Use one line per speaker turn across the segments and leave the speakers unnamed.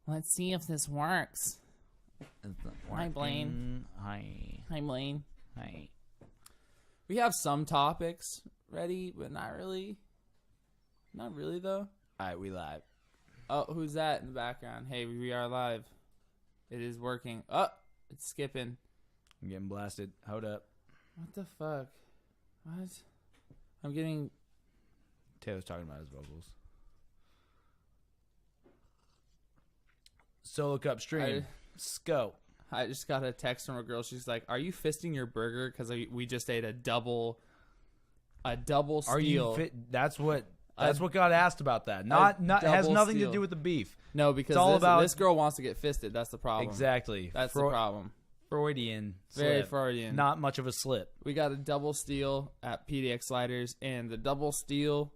Let's see if this works. Hi, Blaine. Hi, Blaine.
Hi.
We have some topics ready, but not really. Not really, though.
All right, we live.
Oh, who's that in the background? Hey, we are live. It is working. Oh, it's skipping.
I'm getting blasted. Hold up.
What the fuck? What? I'm getting...
Taylor's talking about his vocals. Solo Cup stream. Scope.
I just got a text from a girl. She's like, "Are you fisting your burger? Because we just ate a double steel."
Are you fit? That's what got asked about that. Not has nothing to do with the beef.
No, because
it's all about
this girl wants to get fisted. That's the problem.
Exactly.
That's the problem.
Freudian.
Very
slip.
Freudian.
Not much of a slip.
We got a double steel at PDX Sliders, and the double steel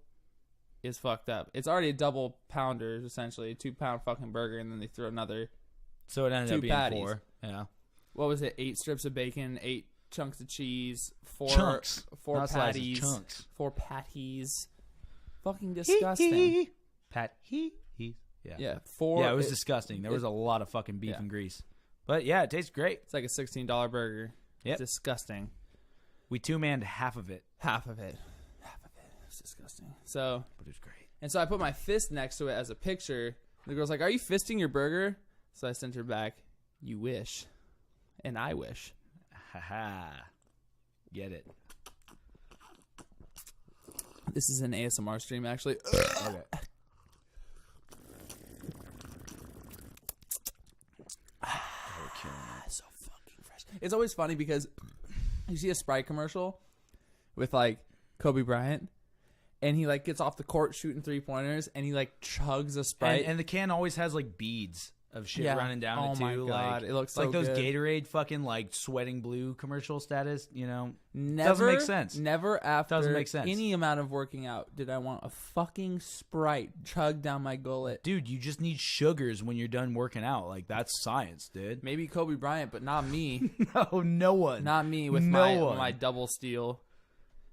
is fucked up. It's already a double pounder, essentially, a 2-pound fucking burger, and then they throw another.
So it ended up being
patties.
4. Yeah.
What was it? 8 strips of bacon, 8 chunks of cheese, 4
Not
patties,
slices, chunks.
4 patties. Fucking disgusting.
Yeah.
Yeah, 4.
Yeah, it was disgusting. There was a lot of fucking beef and grease. But yeah, it tastes great.
It's like a $16 burger.
Yep.
It's disgusting.
We 2-manned half of it.
Half of it. It's disgusting. So,
But it was great.
And so I put my fist next to it as a picture. The girl's like, "Are you fisting your burger?" So I sent her back, "You wish." And I wish.
Haha. Get it.
This is an ASMR stream, actually.
Okay.
So fucking fresh. It's always funny because you see a Sprite commercial with like Kobe Bryant, and he like gets off the court shooting 3-pointers, and he like chugs a Sprite,
And the can always has like beads of shit running down it too.
Oh my god,
like,
it looks
like
so
those
good.
Gatorade fucking like sweating blue commercial status. You know,
Never
doesn't make sense.
Never after
Doesn't make sense.
any amount of working out did I want a fucking Sprite chugged down my gullet.
Dude, you just need sugars when you're done working out. Like that's science, dude.
Maybe Kobe Bryant, but not me.
No one.
Not me with my double steel.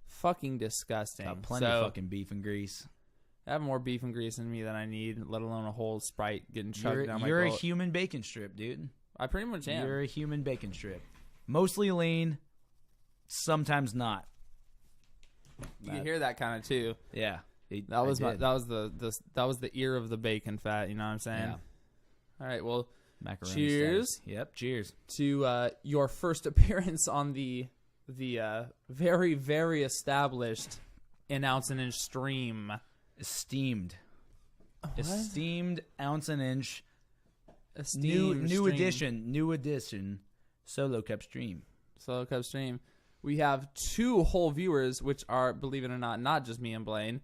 Fucking disgusting.
Got plenty of fucking beef and grease.
I have more beef and grease in me than I need, let alone a whole Sprite getting chugged down my
You're a
gullet.
human bacon strip, dude.
I pretty much am.
You're a human bacon strip. Mostly lean, sometimes not.
You can hear that kind of too.
Yeah.
That was the ear of the bacon fat, you know what I'm saying?
Yeah.
All right, well,
Macaroni
cheers.
status. Yep, cheers.
To your first appearance on the very, very established Ounce and Inch stream.
Esteemed.
What?
Esteemed Ounce and Inch.
Esteemed
New
stream.
edition. Solo Cup stream.
Solo Cup stream. We have 2 whole viewers, which are, believe it or not just me and Blaine.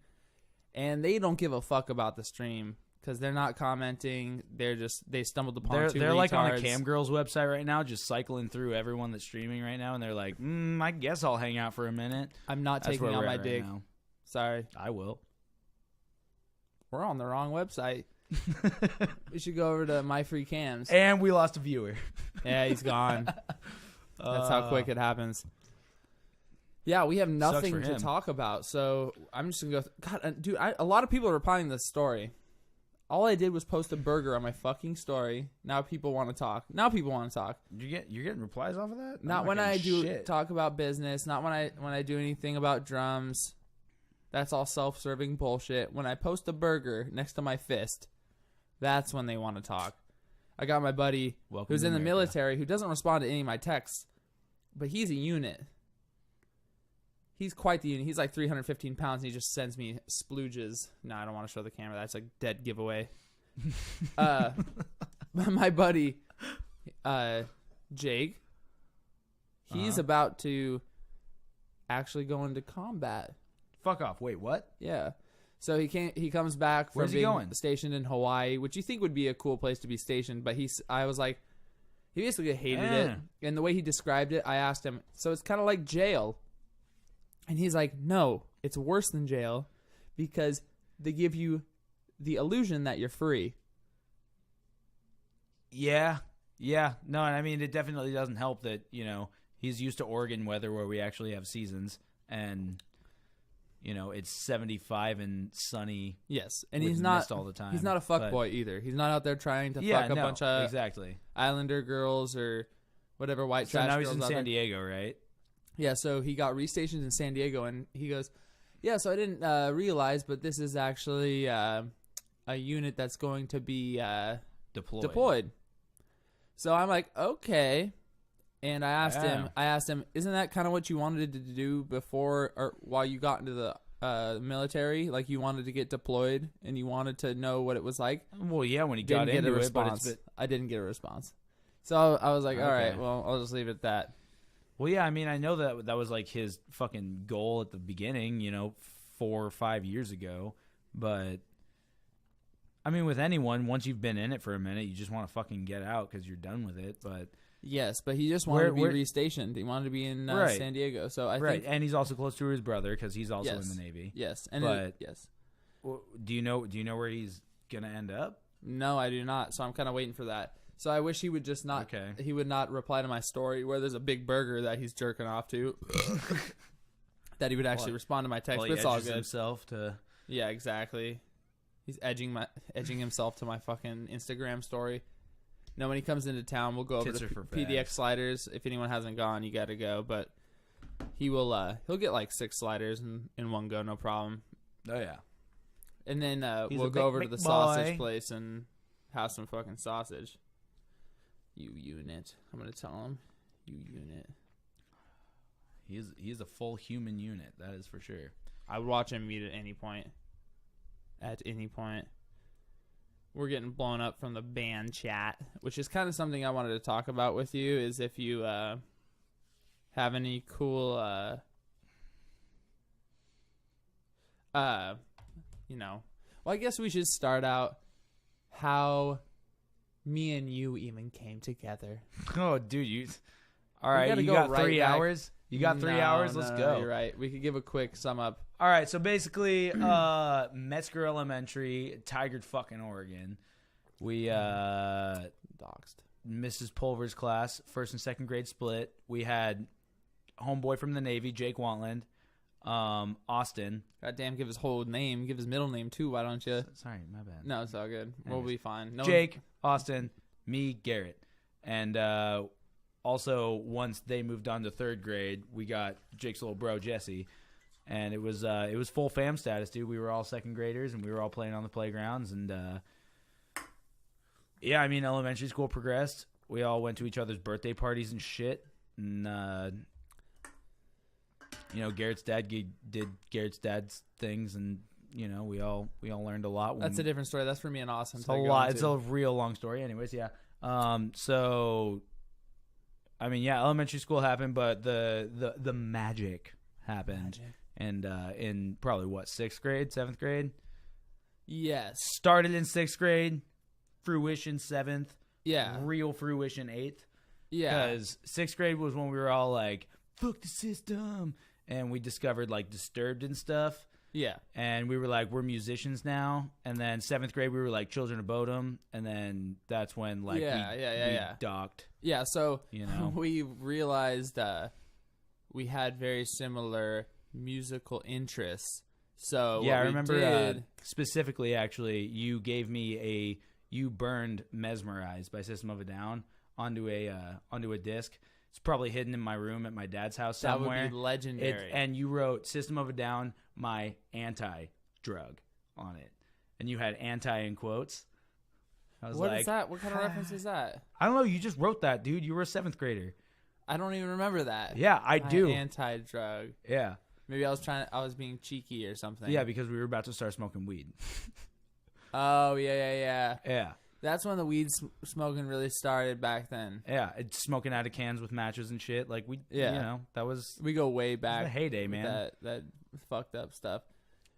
And they don't give a fuck about the stream because they're not commenting. They stumbled upon 2
They're like on
retards.
the Cam Girls website right now, just cycling through everyone that's streaming right now, and they're like, I guess I'll hang out for a minute.
I'm not
That's
taking
where
out
we're
my
at right
dick.
now.
Sorry.
I will.
We're on the wrong website. We should go over to My Free Cams.
And we lost a viewer.
Yeah, he's gone. That's how quick it happens. Yeah, we have nothing to talk about, so I'm just going to go... God, dude, a lot of people are replying to this story. All I did was post a burger on my fucking story. Now people want to talk.
You're getting replies off of that?
Not when I talk about business. Not when I do anything about drums. That's all self-serving bullshit. When I post a burger next to my fist, that's when they want to talk. I got my buddy who's in the military who doesn't respond to any of my texts, but he's a unit. He's quite the unit. He's like 315 pounds, and he just sends me splooges. No, I don't want to show the camera. That's a dead giveaway. My buddy, Jake, he's about to actually go into combat.
Fuck off. Wait, what?
Yeah. So he comes back from
Where's he
being
going?
stationed in Hawaii, which you think would be a cool place to be stationed, but I was like, he basically hated it. And the way he described it, I asked him, so it's kind of like jail. And he's like, no, it's worse than jail because they give you the illusion that you're free.
Yeah. No, and I mean, it definitely doesn't help that, he's used to Oregon weather where we actually have seasons. And it's 75 and sunny.
Yes, and
with
he's not
mist all the time.
He's not a fuckboy either. He's not out there trying to fuck a bunch of
exactly
Islander girls or whatever white trash
now
girls
he's in
out
San
there.
Diego, right?
Yeah, so he got restationed in San Diego, and he goes, yeah, so I didn't realize, but this is actually a unit that's going to be deployed. So I'm like, okay. And I asked him, isn't that kind of what you wanted to do before or while you got into the military? Like you wanted to get deployed and you wanted to know what it was like?
Well, yeah, when he got into it, but
I didn't get a response. So I was like, all right, well, I'll just leave it at that.
Well, yeah, I mean, I know that was like his fucking goal at the beginning, 4 or 5 years ago. But, I mean, with anyone, once you've been in it for a minute, you just want to fucking get out because you're done with it. But
yes, but he just wanted to be restationed. He wanted to be in San Diego. So I think,
and he's also close to his brother because he's also in the Navy.
Yes, yes.
Well, do you know where he's gonna end up?
No, I do not. So I'm kind of waiting for that. So I wish he would just not. Okay. He would not reply to my story where there's a big burger that he's jerking off to. That he would actually respond to my text. But it's all good.
Himself to.
Yeah, exactly. He's edging himself to my fucking Instagram story. No, when he comes into town, we'll go over to PDX sliders. If anyone hasn't gone, you got to go. But he'll get like 6 sliders in one go, no problem.
Oh yeah.
And then we'll go over to the sausage place and have some fucking sausage. You unit. I'm gonna tell him. You unit.
He's a full human unit. That is for sure.
I would watch him meet at any point. At any point. We're getting blown up from the band chat, which is kind of something I wanted to talk about with you, is if you have any cool, well, I guess we should start out how me and you even came together.
Oh, dude, all right, you got 3 hours? You got 3 hours? Let's go.
You're right. We could give a quick sum up.
All right, so basically, Metzger Elementary, Tigard, fucking Oregon. We
doxed
Mrs. Pulver's class, 1st and 2nd grade split. We had homeboy from the Navy, Jake Wantland, Austin.
Goddamn, give his whole name, give his middle name too. Why don't you?
Sorry, my bad.
No, it's all good. We'll be fine.
Jake, Austin, me, Garrett, and also once they moved on to 3rd grade, we got Jake's little bro Jesse. And it was full fam status, dude. We were all 2nd graders, and we were all playing on the playgrounds. And, yeah, I mean, elementary school progressed. We all went to each other's birthday parties and shit. And, Garrett's dad did Garrett's dad's things. And, we all learned a lot.
That's a different story. That's for me and Austin.
It's a lot. It's a real long story. Anyways, yeah. So, I mean, yeah, elementary school happened, but the magic happened. And in probably, 6th grade, 7th grade?
Yes.
Started in 6th grade, fruition 7th.
Yeah.
Real fruition 8th.
Yeah.
Because 6th grade was when we were all like, fuck the system. And we discovered, like, Disturbed and stuff.
Yeah.
And we were like, we're musicians now. And then 7th grade, we were like Children of Bodom. And then that's when, like, we docked.
Yeah, so, we realized we had very similar musical interests. So
yeah, I remember specifically, actually, you gave me you burned Mesmerized by System of a Down onto a disc. It's probably hidden in my room at my dad's house somewhere.
That would be legendary.
And you wrote System of a Down, my anti-drug on it. And you had anti in quotes. I was
what is that? What kind of reference is that?
I don't know. You just wrote that, dude. You were a 7th grader.
I don't even remember that.
Yeah, I do.
Anti-drug.
Yeah.
Maybe I was being cheeky or something.
Yeah, because we were about to start smoking weed.
Oh, yeah.
Yeah.
That's when the weed smoking really started back then.
Yeah, it's smoking out of cans with matches and shit. Like, that was...
We go way back.
The heyday, man.
That fucked up stuff.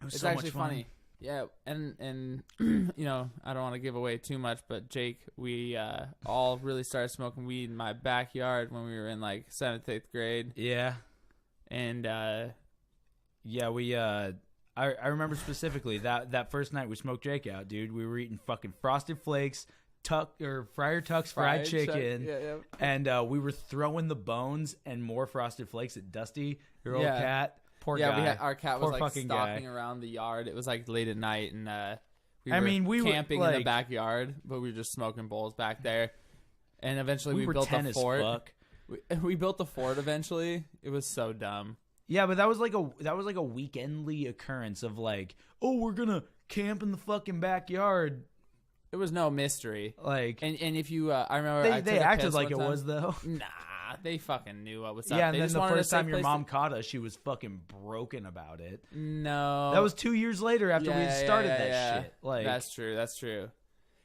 It's
so actually funny. Yeah, and I don't want to give away too much, but Jake, we all really started smoking weed in my backyard when we were in, like, 7th, 8th grade.
Yeah.
And,
yeah, we... I remember specifically that first night we smoked Jake out, dude. We were eating fucking Frosted Flakes, Friar Tuck's fried chicken,
yeah.
And we were throwing the bones and more Frosted Flakes at Dusty, your old cat. Poor
yeah,
guy.
our cat was
Poor
like
fucking
stalking
guy.
around the yard. It was like late at night, and
I mean, we were,
camping in the
like-
backyard, but we were just smoking bowls back there. And eventually,
we were
built
10
a
as
fort.
fuck.
We built the fort eventually. It was so dumb.
Yeah, but that was like a weekendly occurrence of like, oh, we're gonna camp in the fucking backyard.
It was no mystery.
Like,
And if you, I remember
they acted like it was though.
Nah, they fucking knew what was up.
Yeah,
They
and then
just
the
wanted a
first time
safe
your
place
mom caught us, she was fucking broken about it.
No,
That was 2 years later after we had started that shit. Like,
that's true. That's true.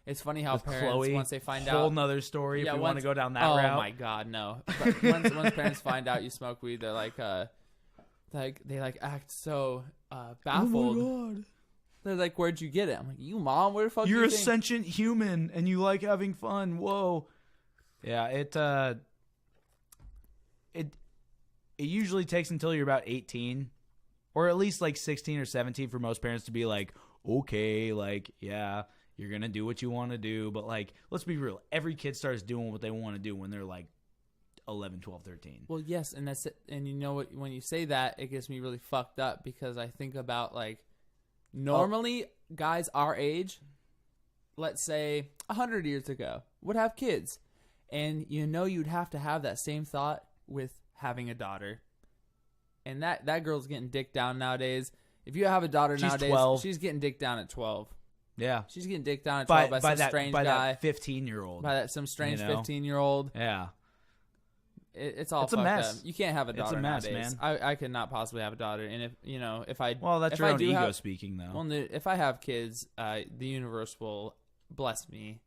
It's funny how
with
parents,
Chloe,
once they find
whole
out,
nother story.
Yeah,
if we want to go down that
oh
route.
my god, no! But once parents find out you smoke weed, they're like they act so baffled.
Oh my god!
They're like, "Where'd you get it?" I'm like, "You mom, where the fuck?
You're
you
a
think?"
sentient human and you like having fun. Whoa. Yeah, it usually takes until you're about 18 or at least like 16 or 17 for most parents to be like, okay, like, yeah, you're going to do what you want to do. But like, let's be real. Every kid starts doing what they want to do when they're like 11, 12, 13.
Well, yes, and that's it. And you know what? When you say that, it gets me really fucked up because I think about like normally guys our age, let's say 100 years ago, would have kids, and you'd have to have that same thought with having a daughter, and that girl's getting dicked down nowadays. If you have a daughter
She's
nowadays,
12.
she's getting dicked down at 12.
Yeah.
She's getting dicked down at 12 by some strange guy,
that 15-year-old.
by some strange
You know?
15-year-old.
Yeah.
It's all
It's a
fucked
mess.
up. You can't have a daughter
It's a mess,
nowadays.
man.
I could not possibly have a daughter, and if I
Well, that's
if
your
I
own
do
ego
have,
speaking, though.
well, if I have kids, the universe will bless me.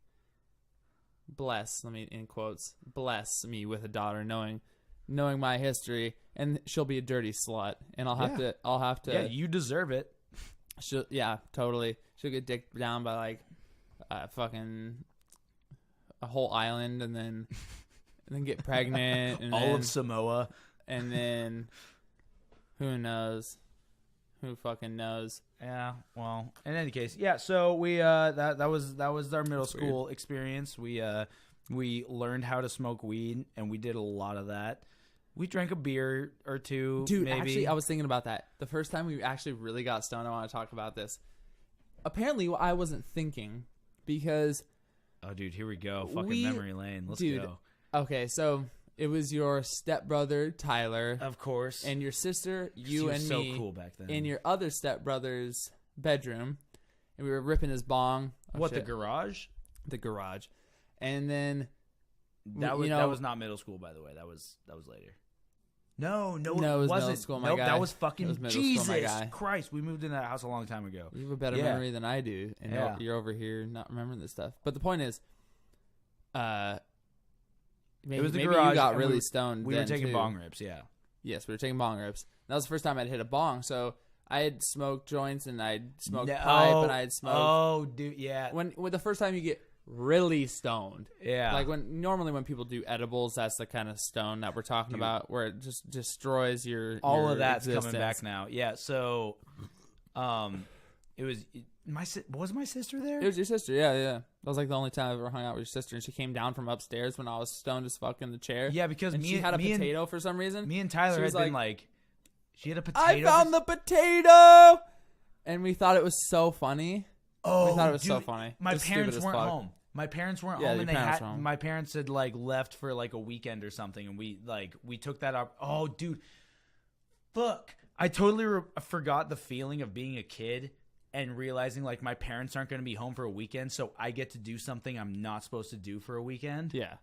Bless, let me in quotes, bless me with a daughter, knowing my history, and she'll be a dirty slut, and I'll have to.
Yeah, you deserve it.
Totally. She'll get dicked down by like, fucking a whole island, and then get pregnant, and
All of Samoa.
and then who knows? Who fucking knows?
Yeah, well, in any case, yeah. So we that was our middle
That's
school experience. We learned how to smoke weed, and we did a lot of that. We drank a beer or two,
Dude,
maybe.
actually, I was thinking about that. The first time we actually really got stoned, I want to talk about this. Apparently, I wasn't thinking because.
Oh, dude, here we go. Fucking memory lane. Let's go.
Okay, so it was your stepbrother Tyler,
Of course.
and your sister,
She
you
was
and
so
me,
cool back then.
in your other stepbrother's bedroom, and we were ripping his bong. Oh,
what, the
shit.
garage?
The garage, and then
That was
you know-
that was not middle school, by the way. That was later. No,
No, it was
wasn't.
middle school, my
nope,
guy.
that was fucking
It was middle
Jesus
school, my guy.
Christ. We moved into that house a long time ago.
you have a better
Yeah.
memory than I do, and
Yeah.
you're over here not remembering this stuff. But the point is, maybe,
It was the
maybe
garage,
you got
and
really stoned.
We were
then,
taking
too.
bong rips, yeah.
Yes, we were taking bong rips. That was the first time I'd hit a bong. So I had smoked joints, and I'd smoked pipe, and I'd smoked.
Oh, dude, yeah.
When the first time you get really stoned,
Yeah.
like when people do edibles, that's the kind of stone that we're talking about, where it just destroys your
all
your
of that's
existence.
coming back now. Yeah, so it was was my sister there?
It was your sister, yeah. That was like the only time I ever hung out with your sister, and she came down from upstairs when I was stoned as fuck in the chair.
Yeah, because
and she had a potato for some reason.
Me and Tyler
She
had
was
been like, she had a potato.
I found the potato, and we thought it was so funny.
Oh,
we thought it was
dude,
so funny.
My
It was
parents
stupid as
weren't
fuck.
home. My parents weren't
Yeah,
home,
your
and they
parents
had
were home.
my parents had like left for like a weekend or something, and we took that up. Oh, dude, fuck! I totally forgot the feeling of being a kid and realizing like my parents aren't going to be home for a weekend, so I get to do something I'm not supposed to do for a weekend.
Yeah,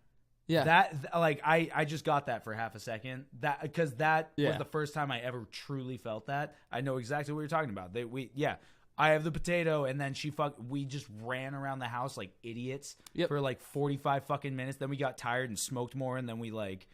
yeah.
That like I just got that for half a second. That because that
Yeah.
was the first time I ever truly felt that. I know exactly what you're talking about. I have the potato, and then we just ran around the house like idiots for like 45 fucking minutes. Then we got tired and smoked more, and then we like.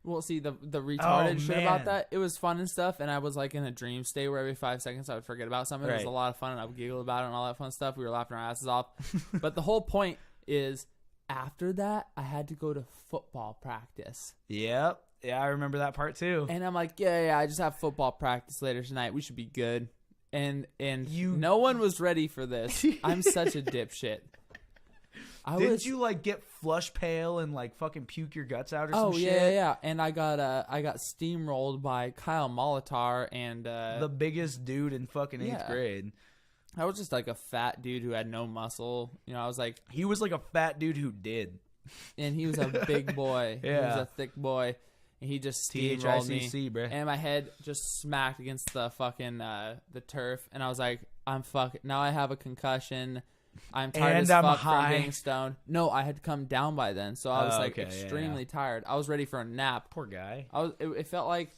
Well, see, the retarded shit
man.
about that, it was fun and stuff, and I was like in a dream state where every 5 seconds I would forget about something. It was
Right.
a lot of fun, and I would giggle about it and all that fun stuff. We were laughing our asses off. But the whole point is, after that, I had to go to football practice.
Yep. Yeah, I remember that part too.
And I'm like, yeah, I just have football practice later tonight. We should be good. And
You-
no one was ready for this. I'm such a dipshit.
Didn't you like get flush pale and like fucking puke your guts out or some shit?
Yeah. And I got steamrolled by Kyle Molitar and
the biggest dude in fucking 8th grade.
I was just like a fat dude who had no muscle. I was like...
He was like a fat dude who did.
And he was a big boy.
Yeah.
He was a thick boy. And he just steamrolled me.
bro.
And my head just smacked against the fucking the turf. And I was like, now I have a concussion. I'm tired as fuck from being stoned. No, I had come down by then. So I was extremely tired. I was ready for a nap.
Poor guy.
It felt like...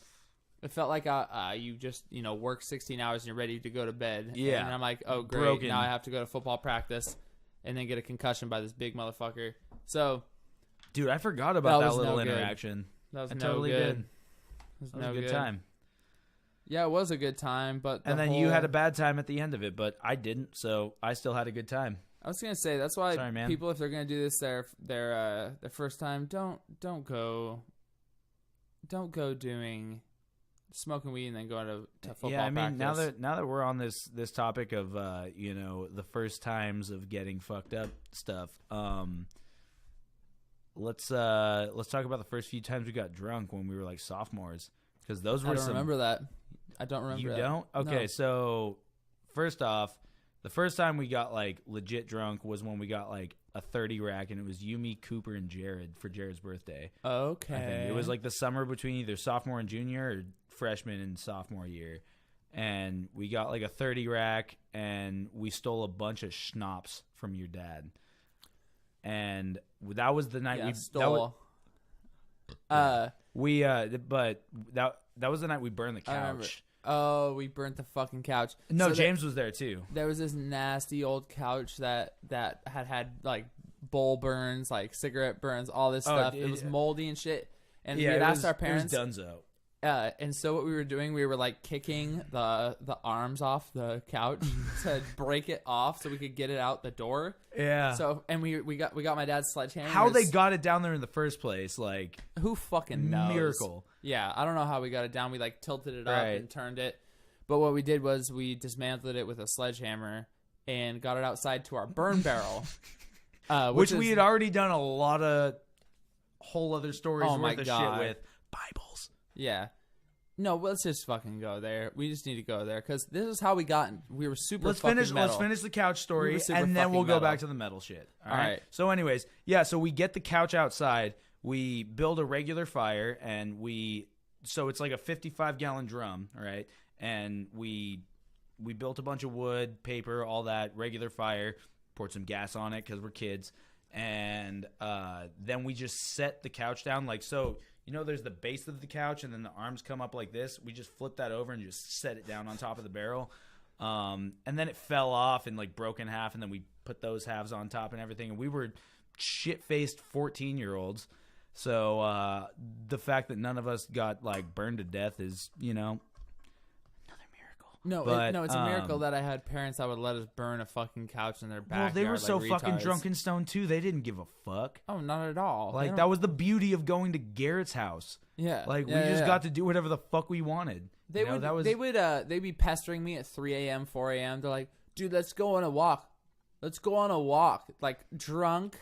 you just work 16 hours and you're ready to go to bed.
Yeah,
and I'm like, oh great, broken. Now I have to go to football practice, and then get a concussion by this big motherfucker. So,
dude, I forgot about that little interaction.
That was
totally
good.
That was a good time.
Yeah, it was a good time, but
then you had a bad time at the end of it, but I didn't, so I still had a good time.
I was gonna say that's why people, if they're gonna do this their first time, don't go doing smoking weed and then going to football practice.
now that we're on this topic of the first times of getting fucked up stuff, let's talk about the first few times we got drunk when we were like sophomores, because those were
remember that. I don't remember.
You
that.
don't? Okay,
no.
So first off, the first time we got like legit drunk was when we got like a 30 rack, and it was you, me, Cooper, and Jared for Jared's birthday.
Okay.
I think it was like the summer between either sophomore and junior, or freshman and sophomore year. And we got like a 30 rack, and we stole a bunch of schnapps from your dad. And that was the night we
stole.
But that was the night we burned the couch.
Oh, we burnt the fucking couch.
No, so James was there too.
There was this nasty old couch that had like bowl burns, like cigarette burns, all this stuff. It was moldy and shit. And we had asked our parents.
It was donezo.
And so what we were doing, we were like kicking the arms off the couch to break it off so we could get it out the door.
Yeah.
So we got my dad's sledgehammer.
How they got it down there in the first place? Like,
who fucking knows?
Miracle.
Yeah, I don't know how we got it down. We like tilted it up and turned it. But what we did was we dismantled it with a sledgehammer and got it outside to our burn barrel.
Which we had already done a lot of whole other stories worth of shit with. Bibles.
Yeah. No, let's just fucking go there. We just need to go there because this is how we got. We were super. Let's finish
the couch story, and then we'll go back to the metal shit. All right. So, anyways, so we get the couch outside. We build a regular fire, and so it's like a 55-gallon drum, right? And we built a bunch of wood, paper, all that, regular fire. Poured some gas on it because we're kids, and then we just set the couch down like so. There's the base of the couch, and then the arms come up like this. We just flip that over and just set it down on top of the barrel. And then it fell off and like broke in half, and then we put those halves on top and everything. And we were shit-faced 14-year-olds. So the fact that none of us got like burned to death is, another miracle.
No, it's a miracle that I had parents that would let us burn a fucking couch in their backyard.
Well, they were so
like
fucking
retards.
drunk and stoned too. They didn't give a fuck.
Oh, not at all.
Like that was the beauty of going to Garrett's house.
Yeah,
like we just got to do whatever the fuck we wanted.
They'd be pestering me at 3 a.m., 4 a.m. They're like, dude, let's go on a walk. Let's go on a walk. Like drunk.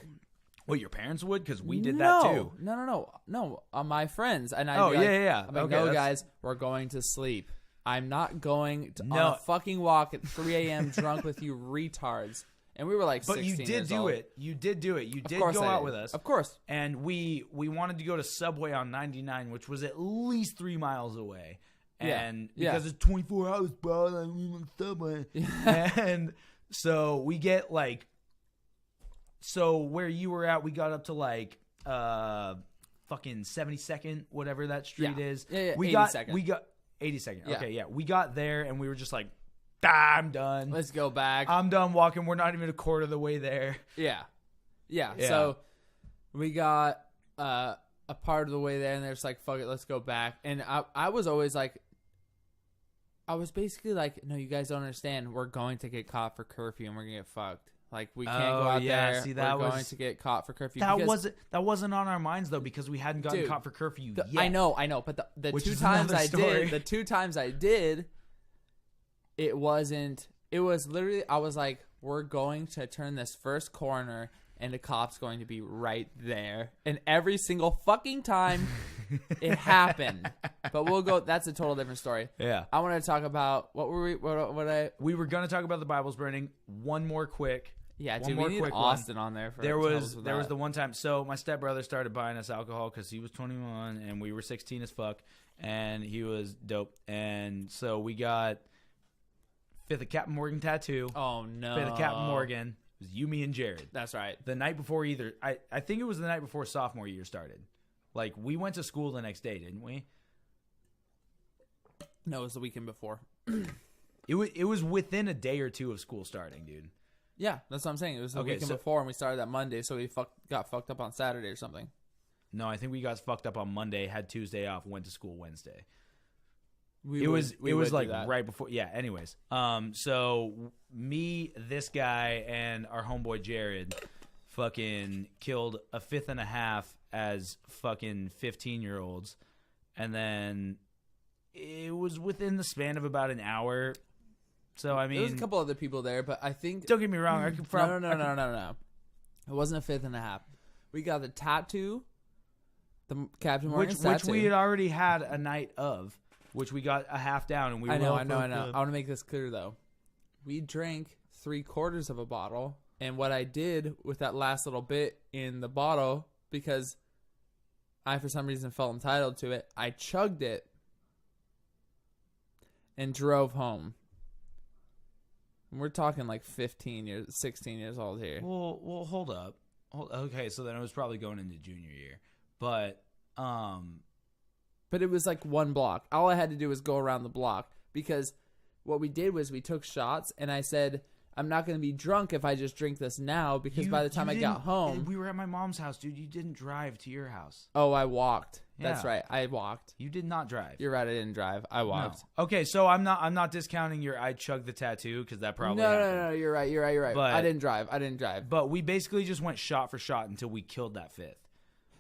Well, your parents would, because we did that too.
No. My friends and I.
Yeah.
I'm like, no, guys, we're going to sleep. I'm not going on a fucking walk at 3 a.m. drunk with you retards. And we were like 16 years old. But you did do it.
You did do it. You did go out with us.
Of course.
And we wanted to go to Subway on 99, which was at least 3 miles away. And because it's 24 hours, bro, like we went to Subway. And so we get like, so where you were at, we got up to like fucking 72nd, whatever that street is.
Yeah,
we
82nd.
got 82nd. Okay, yeah. We got there and we were just like, I'm done.
Let's go back.
I'm done walking. We're not even a quarter of the way there.
Yeah. So we got a part of the way there and they're just like, fuck it, let's go back. And I was always like, I was basically like, no, you guys don't understand. We're going to get caught for curfew and we're going to get fucked. Like, we can't go out there.
See,
we're going to get caught for curfew.
That wasn't on our minds, though, because we hadn't gotten caught for curfew yet.
I know. But the two times I did, it wasn't. It was literally, I was like, we're going to turn this first corner, and the cop's going to be right there. And every single fucking time it happened. But we'll go. That's a total different story.
Yeah.
I want to talk about what were we?
We were going to talk about the Bibles burning. One more quick.
Yeah,
one
dude,
more
we need
quick
Austin
one.
on there.
There was the one time. So my stepbrother started buying us alcohol because he was 21 and we were 16 as fuck, and he was dope. And so we got Fifth of Captain Morgan tattoo.
Oh no,
Fifth of Captain Morgan. It was you, me, and Jared.
That's right.
The night before I think it was the night before sophomore year started. Like, we went to school the next day, didn't we?
No, it was the weekend before.
It was within a day or two of school starting, dude.
Yeah, that's what I'm saying. It was the weekend before, and we started that Monday, so we got fucked up on Saturday or something.
No, I think we got fucked up on Monday, had Tuesday off, went to school Wednesday.
We
it was like
that.
right before. Yeah. Anyways, so me, this guy, and our homeboy Jared, fucking killed a fifth and a half as fucking 15-year-olds, and then it was within the span of about an hour. So I mean,
there was a couple other people there, but I think
don't get me wrong.
No. It wasn't a fifth and a half. We got the tattoo, the Captain Morgan tattoo,
which we had already had a night of. Which we got a half down, and we were
I know. I want to make this clear, though. We drank 3/4 of a bottle, and what I did with that last little bit in the bottle, because I, for some reason, felt entitled to it, I chugged it and drove home. And we're talking like 16 years old here.
Well, hold up. Okay, so then it was probably going into junior year. But
it was like one block. All I had to do was go around the block, because what we did was we took shots, and I said, I'm not going to be drunk if I just drink this now, because by the time I got home...
We were at my mom's house, dude. You didn't drive to your house.
Oh, I walked.
Yeah.
That's right. I walked.
You did not drive.
You're right. I didn't drive. I walked.
No. Okay, so I'm not discounting your I chugged the tattoo, because that probably happened.
No. You're right. But I didn't drive.
But we basically just went shot for shot until we killed that fifth.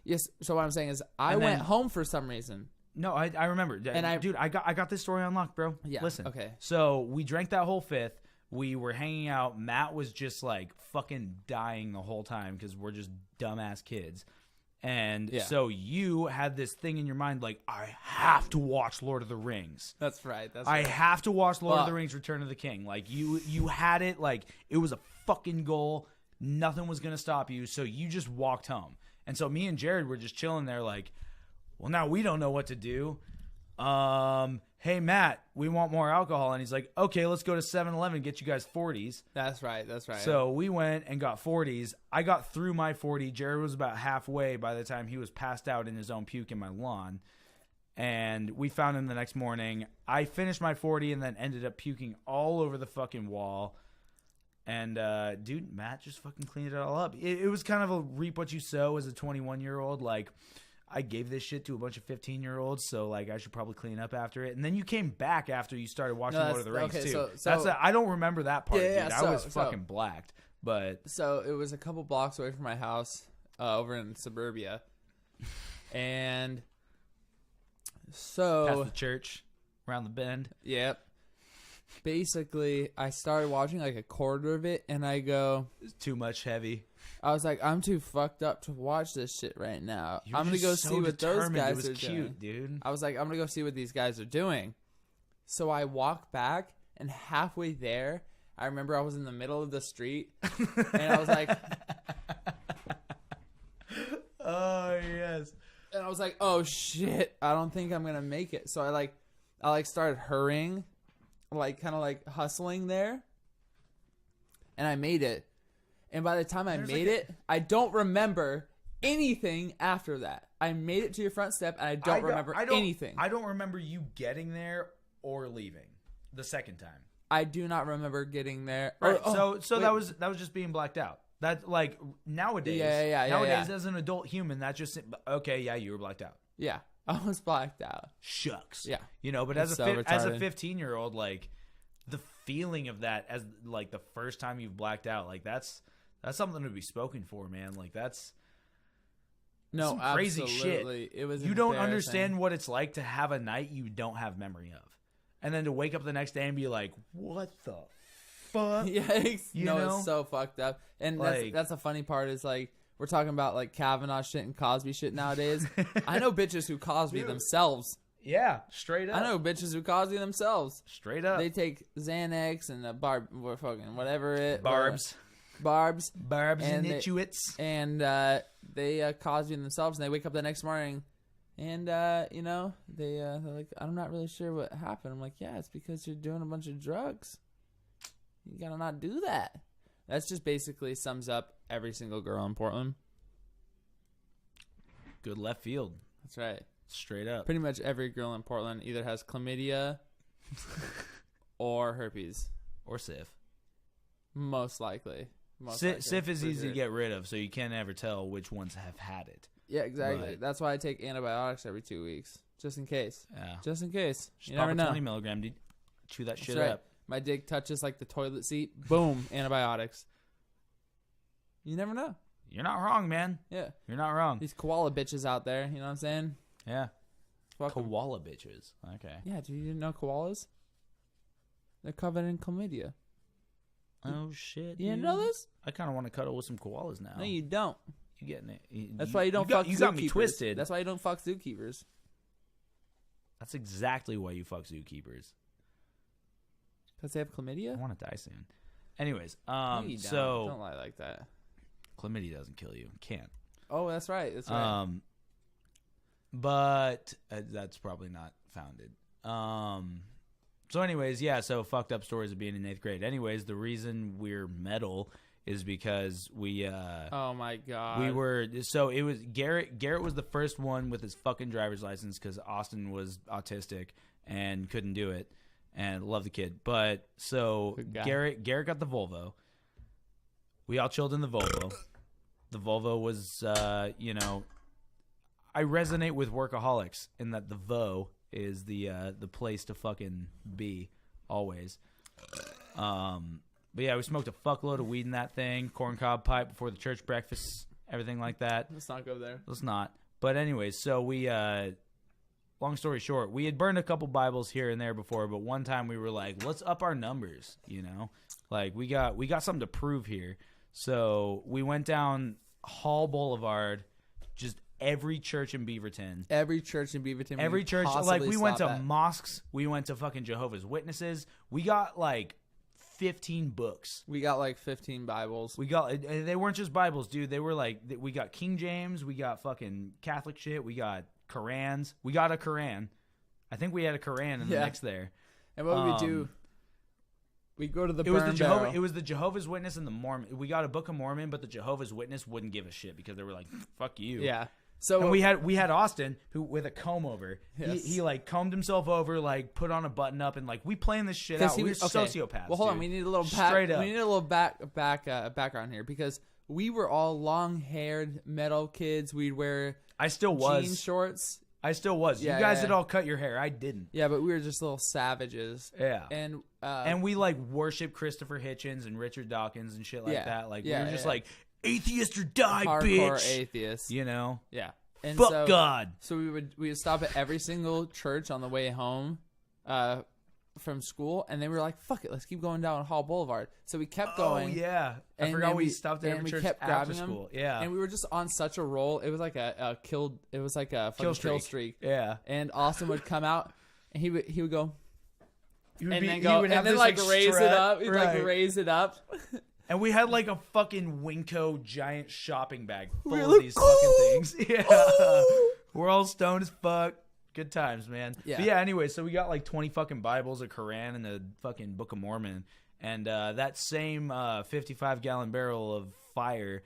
Yes. So what I'm saying is I went home for some reason.
No, I remember. And I got this story on lock, bro.
Yeah.
Listen.
Okay.
So we drank that whole fifth. We were hanging out. Matt was just like fucking dying the whole time because we're just dumbass kids. And so you had this thing in your mind like, I have to watch Lord of the Rings.
That's right.
I have to watch Lord of the Rings Return of the King. Like you had it like it was a fucking goal. Nothing was going to stop you. So you just walked home. And so me and Jared were just chilling there like, well, now we don't know what to do. Hey, Matt, we want more alcohol. And he's like, okay, let's go to 7-Eleven and get you guys 40s.
That's right.
So we went and got 40s. I got through my 40. Jared was about halfway by the time he was passed out in his own puke in my lawn. And we found him the next morning. I finished my 40 and then ended up puking all over the fucking wall. And, dude, Matt just fucking cleaned it all up. It was kind of a reap what you sow as a 21-year-old. Like, I gave this shit to a bunch of 15-year-olds, so, like, I should probably clean up after it. And then you came back after you started watching Lord of the Rings, too. I don't remember that part, dude. I was fucking blacked. But
so it was a couple blocks away from my house over in suburbia. And so...
past the church, around the bend.
Yep. Basically, I started watching like a quarter of it, and I go...
It's too much heavy.
I was like, I'm too fucked up to watch this shit right now. I'm going to go see what those guys are doing.
Dude.
I was like, I'm going to go see what these guys are doing. So I walked back, and halfway there, I remember I was in the middle of the street, and I was like...
oh, yes.
And I was like, oh, shit, I don't think I'm going to make it. So I started hurrying, like kind of like hustling there, and I made it. And by the time I made it, I don't remember anything after that. I made it to your front step, and I don't remember anything.
I don't remember you getting there or leaving the second time.
I do not remember getting there.
Right. So that was just being blacked out. That like nowadays. Nowadays, as an adult human, that just okay. Yeah, you were blacked out.
Yeah. I was blacked out.
Shucks.
Yeah.
You know, but as a 15-year-old, like the feeling of that as like the first time you've blacked out, like that's something to be spoken for, man. Like that's some crazy shit.
It was
you don't understand what it's like to have a night you don't have memory of. And then to wake up the next day and be like, what the fuck?
Yeah,
You
no,
know?
it's so fucked up. And
Like-
that's the funny part is like we're talking about like Kavanaugh shit and Cosby shit nowadays. I know bitches who Cosby themselves.
Yeah, straight up.
I know bitches who Cosby themselves.
Straight up.
They take Xanax and whatever it
Barbs.
Barbs
And
and
Nituits.
and they Cosby themselves, and they wake up the next morning, and you know they're like, I'm not really sure what happened. I'm like, yeah, it's because you're doing a bunch of drugs. You gotta not do that. That's just basically sums up every single girl in Portland.
Good left field.
That's right.
Straight up.
Pretty much every girl in Portland either has chlamydia or herpes.
Or Sif.
Most likely. Most likely,
Sif is
for
easy
sure.
to get rid of, so you can't ever tell which ones have had it.
Yeah, exactly.
But-
That's why I take antibiotics every 2 weeks, just in case.
Yeah.
Just in case.
Just
You
pop
never
a
know.
20 milligram, dude. Chew that shit
That's right.
up.
My dick touches like the toilet seat. Boom, antibiotics. You never know.
You're not wrong, man.
Yeah.
You're not wrong.
These koala bitches out there, you know what I'm saying?
Yeah.
Fuck 'em.
Koala bitches. Okay.
Yeah, do you know koalas? They're covered in chlamydia.
Oh, shit.
You didn't
dude.
know this?
I kind of want to cuddle with some koalas now.
No, you don't.
You getting it?
That's why you don't fuck
You
zookeepers.
got me twisted.
That's why you don't fuck zookeepers.
That's exactly why you fuck zookeepers.
Because they have
I
chlamydia?
want to die soon. Anyways,
No, you don't.
so
Don't lie like that.
chlamydia doesn't kill you. It can't.
Oh, that's right. That's right.
But that's probably not founded. So anyways, yeah, so fucked up stories of being in 8th grade. Anyways, the reason we're metal is because we
oh my god.
we were, so it was Garrett was the first one with his fucking driver's license because Austin was autistic and couldn't do it, and love the kid. But so
Good guy.
Garrett got the Volvo. We all chilled in the Volvo. The Volvo was I resonate with workaholics in that the Vo is the place to fucking be always. But yeah, we smoked a fuckload of weed in that thing, corncob pipe before the church breakfast, everything like that.
Let's not go there.
Let's not. But anyways, so we long story short, we had burned a couple Bibles here and there before, but one time we were like, let's up our numbers, you know? Like we got something to prove here. So we went down Hall Boulevard, just every church in Beaverton.
Every church in Beaverton.
Every
we
church,
possibly
like we went to
stop at.
mosques, we went to fucking Jehovah's Witnesses. We got like 15 books.
We got like 15 Bibles.
We got, they weren't just Bibles, dude. They were like, we got King James, we got fucking Catholic shit, we got Korans. We got a Koran. I think we had a Koran in the mix there.
And what would we do? We go to the
It was
burn
the
barrel.
it was the Jehovah's Witness and the Mormon. We got a Book of Mormon, but the Jehovah's Witness wouldn't give a shit because they were like, "Fuck you."
Yeah. So
And we had Austin who with a comb over.
Yes.
He like combed himself over, like put on a button up, and like we planned this shit out. We were sociopaths.
Well, hold on.
dude.
We need a little
Straight up.
We need a little background here because we were all long-haired metal kids. We'd wear
I still was.
jean shorts.
I still was.
Yeah,
you guys
yeah.
had all cut your hair. I didn't.
Yeah, but we were just little savages.
Yeah.
And
We like worship Christopher Hitchens and Richard Dawkins and shit like
Yeah.
that. Like
Yeah,
we were just
yeah.
like atheist or die,
hardcore
bitch.
atheists.
You know.
Yeah. And
Fuck
so,
God.
So we would stop at every single church on the way home from school, and then we were like, "Fuck it, let's keep going down Hall Boulevard." So we kept going.
Oh yeah, I
and
forgot
then
we stopped at
and
every
we
church
kept
after
grabbing
school.
them.
Yeah,
And we were just on such a roll. It was like a kill. It was like a fucking kill streak.
Yeah,
And Austin would come out, and he would go,
he would
and
be,
then
he
go,
would
and
have
then
this,
like raise
strut,
it up. He'd
right.
like raise it up.
And we had like a fucking Winco giant shopping bag full
We were
of
like,
these fucking things. Yeah, we're all stoned as fuck. Good times, man.
Yeah.
But yeah. Anyway, so we got like 20 fucking Bibles, a Koran, and the fucking Book of Mormon, and that same 55-gallon barrel of fire.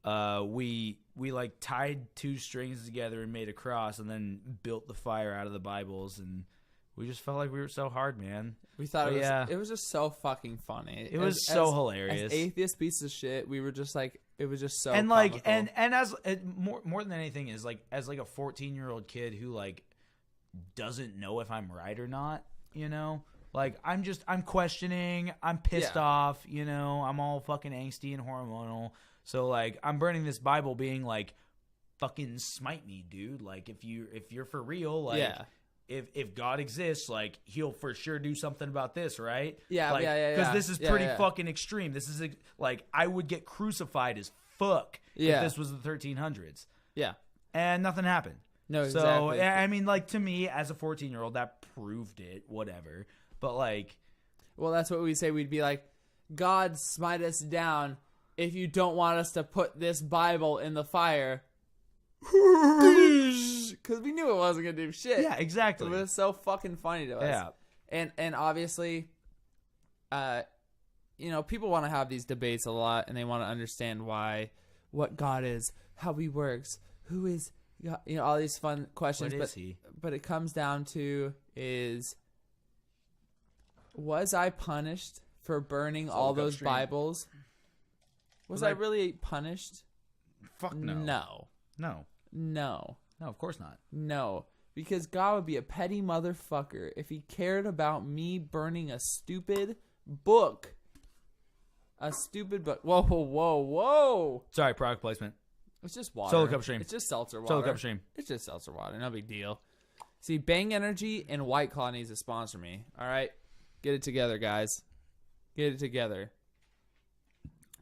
We like tied two strings together and made a cross, and then built the fire out of the Bibles, and we just felt like we were so hard, man.
We thought
But
it was just so fucking funny.
It was so hilarious.
As atheist pieces of shit, we were just like, it was just so
And like,
comical.
and as more than anything is like, as like a 14-year-old kid who like doesn't know if I'm right or not, you know, like I'm questioning, I'm pissed off, you know, I'm all fucking angsty and hormonal. So like, I'm burning this Bible, being like, fucking smite me, dude. Like if you're for real, like.
Yeah.
if God exists, like he'll for sure do something about this, right?
Yeah,
like,
yeah.
Because this is pretty fucking extreme. This is like I would get crucified as fuck if this was the 1300s.
Yeah,
and nothing happened.
No,
so
exactly.
I mean, like to me as a 14-year-old, that proved it. Whatever, but like,
well, that's what we say. We'd be like, God smite us down if you don't want us to put this Bible in the fire. Because we knew it wasn't gonna do shit.
Yeah, exactly.
It was so fucking funny to us.
Yeah,
and obviously, people want to have these debates a lot, and they want to understand what God is, how He works, who is God, all these fun questions.
What is He?
But it comes down to was I punished for burning all those Bibles? Was I really punished?
Fuck no.
No.
No, of course not.
No, because God would be a petty motherfucker if He cared about me burning a stupid book. A stupid book. Whoa.
Sorry, product placement.
It's just water.
Solo Cup Stream.
It's just seltzer water.
Solo Cup Stream.
It's just seltzer water. No big deal. See, Bang Energy and White Claw needs to sponsor me. All right? Get it together, guys. Get it together.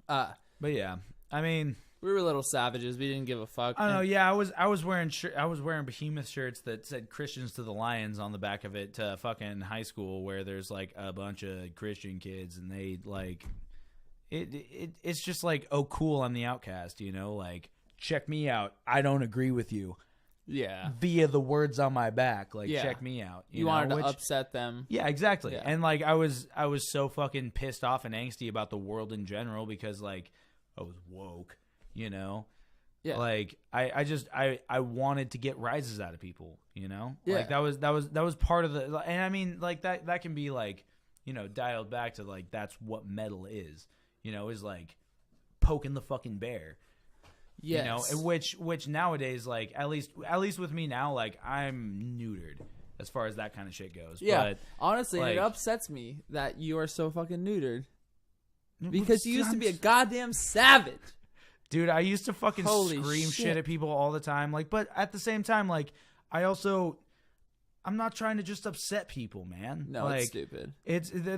But yeah, I mean,
we were little savages. We didn't give a fuck.
I don't know. Yeah, I was wearing Behemoth shirts that said Christians to the Lions on the back of it to fucking high school, where there's like a bunch of Christian kids, and they like it's just like, oh cool, I'm the outcast, like check me out. I don't agree with you.
Yeah.
Via the words on my back, like check me out.
You wanted to upset them.
Yeah, exactly. Yeah. And like I was so fucking pissed off and angsty about the world in general because like I was woke. Yeah. Like I wanted to get rises out of people, Yeah. Like that was part of the, and I mean like that can be like, dialed back to like that's what metal is, is like poking the fucking bear.
Yes.
Which nowadays, like at least with me now, like I'm neutered as far as that kind of shit goes.
Yeah.
But,
honestly,
like,
it upsets me that you are so fucking neutered. Because you used to be a goddamn savage.
Dude, I used to fucking scream shit at people all the time. Like, but at the same time, like, I'm not trying to just upset people, man.
No,
like,
it's stupid.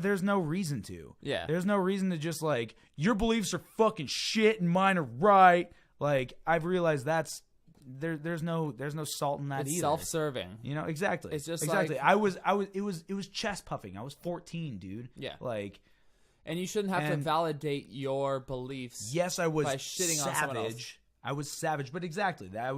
There's no reason to.
Yeah.
There's no reason to just like, your beliefs are fucking shit and mine are right. Like, I've realized that's there's no salt in that either.
It's self-serving.
Exactly.
It's just
exactly.
like,
it was chest puffing. I was 14, dude.
Yeah.
Like,
and you shouldn't have to validate your beliefs.
Yes, I was
by shitting on someone else.
I was savage, but exactly that. I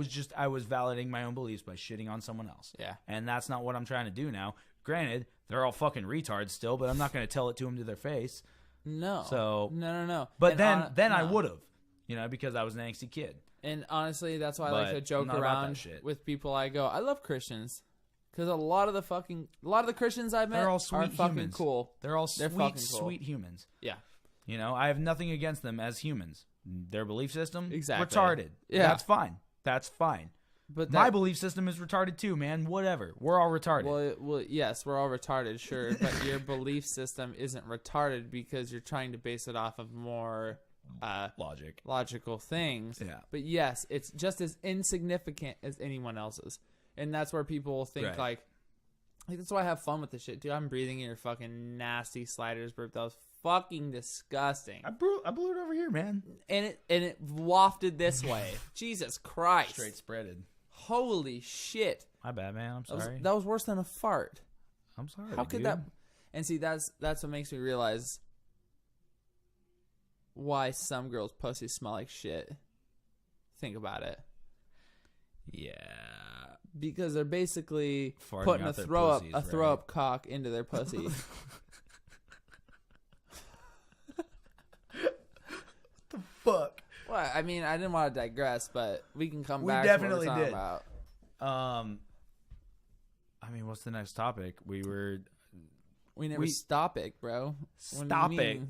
was validating my own beliefs by shitting on someone else.
Yeah.
And that's not what I'm trying to do now. Granted, they're all fucking retards still, but I'm not going to tell it to them to their face.
No.
So
no.
But then I would have, because I was an angsty kid.
And honestly, that's why I like to joke around with people. I go, I love Christians. Because a lot of the Christians I've met
are fucking
humans. Cool.
They're all sweet humans.
Yeah.
I have nothing against them as humans. Their belief system,
exactly,
retarded.
Yeah.
That's fine.
But
my belief system is retarded too, man. Whatever. We're all retarded.
Well, yes, we're all retarded, sure. But your belief system isn't retarded because you're trying to base it off of more logical things.
Yeah.
But yes, it's just as insignificant as anyone else's. And that's where people think like that's why I have fun with this shit, dude. I'm breathing in your fucking nasty sliders burp. That was fucking disgusting.
I blew it over here, man.
And it wafted this way. Jesus Christ.
Straight spreaded.
Holy shit.
My bad, man. I'm sorry.
That was worse than a fart.
I'm sorry.
How could that? And see, that's what makes me realize why some girls' pussies smell like shit. Think about it.
Yeah.
Because they're basically
farting
putting a throw
right?
up cock into their pussy.
The fuck?
Well, I mean, I didn't want to digress, but we can come back
definitely
to what we're
did.
talking about.
I mean, what's the next topic? We
never stop it, bro.
Stop it.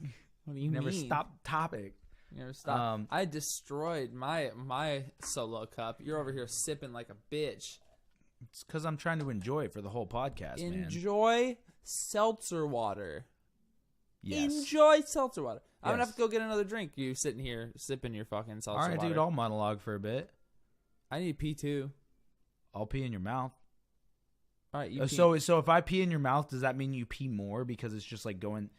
What do you
never
mean?
Stop topic.
You never stop. I destroyed my solo cup. You're over here sipping like a bitch.
It's because I'm trying to enjoy it for the whole podcast, man.
Enjoy seltzer water.
Yes.
Enjoy seltzer water. I'm
Yes.
gonna have to go get another drink. You sitting here sipping your fucking seltzer water.
All right, dude. I'll monologue for a bit.
I need pee too.
I'll pee in your mouth.
All right, you
So if I pee in your mouth, does that mean you pee more because it's just like going?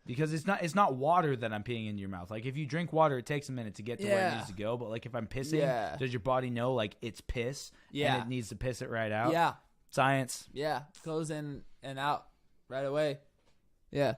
Because it's not water that I'm peeing into your mouth. Like if you drink water, it takes a minute to get to where it needs to go. But like if I'm pissing, does your body know like it's piss?
Yeah.
And it needs to piss it right out.
Yeah.
Science.
Yeah. Goes in and out right away. Yeah.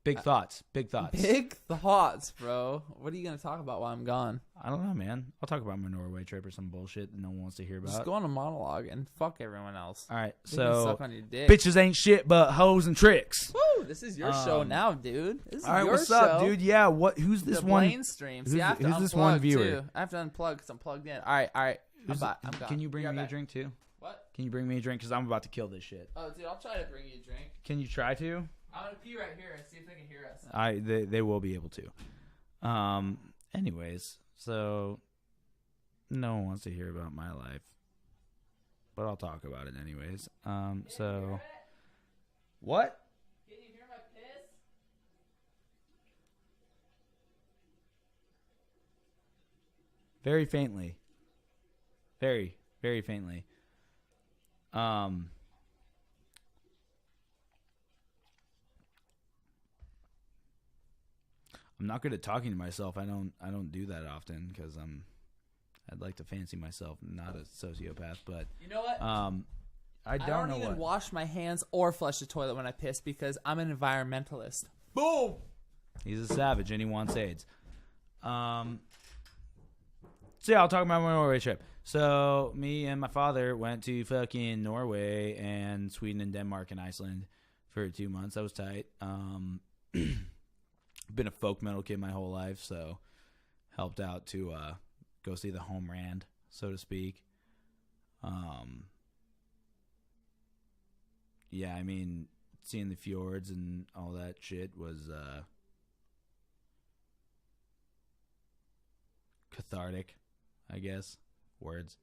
Big thoughts. Big thoughts.
Big thoughts, bro. What are you gonna talk about while I'm gone?
I don't know, man. I'll talk about my Norway trip or some bullshit that no one wants to hear about.
Just go on a monologue and fuck everyone else.
All right,
They can
so
suck on your dick.
bitches ain't shit but hoes and tricks.
Woo! This is your show now, dude. This is
All right,
your
what's
show.
up, dude? Yeah, what? Who's this
the
one?
Blaine stream. See, I have to
who's
unplug
this one viewer?
too. I have to unplug because I'm plugged in. All right. I'm gone.
Can you bring
Be right
me a
back.
drink too?
What?
Can you bring me a drink? Because I'm about to kill this shit.
Oh, dude, I'll try to bring you a drink.
Can you try to?
I'm gonna pee right here and see if they can hear us.
They will be able to. Anyways, so no one wants to hear about my life, but I'll talk about it anyways. So what?
Can you hear my piss?
Very faintly. Very, very faintly. I'm not good at talking to myself. I don't do that often because I'd like to fancy myself not a sociopath, but
You know what?
I don't know
even
what.
wash my hands or flush the toilet when I piss because I'm an environmentalist. Boom.
He's a savage and he wants AIDS. So yeah, I'll talk about my Norway trip. So me and my father went to fucking Norway and Sweden and Denmark and Iceland for 2 months. That was tight. Been a folk metal kid my whole life, so helped out to go see the homeland, so to speak. Yeah, I mean, seeing the fjords and all that shit was cathartic, I guess. Words.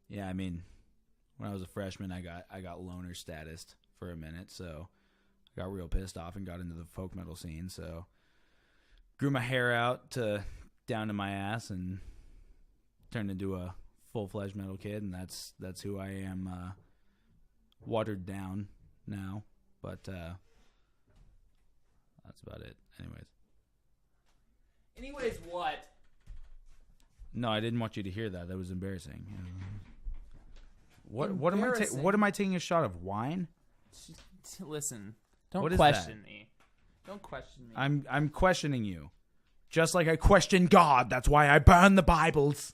Yeah, I mean, when I was a freshman, I got loner status for a minute, so I got real pissed off and got into the folk metal scene. So grew my hair out to down to my ass and turned into a full-fledged metal kid, and that's who I am. Watered down now, but that's about it.
Anyways, what?
No, I didn't want you to hear that. That was embarrassing. What
Embarrassing.
What am I taking a shot of wine?
Listen, don't
What is
question
that?
me. Don't question me.
I'm questioning you, just like I question God. That's why I burn the Bibles.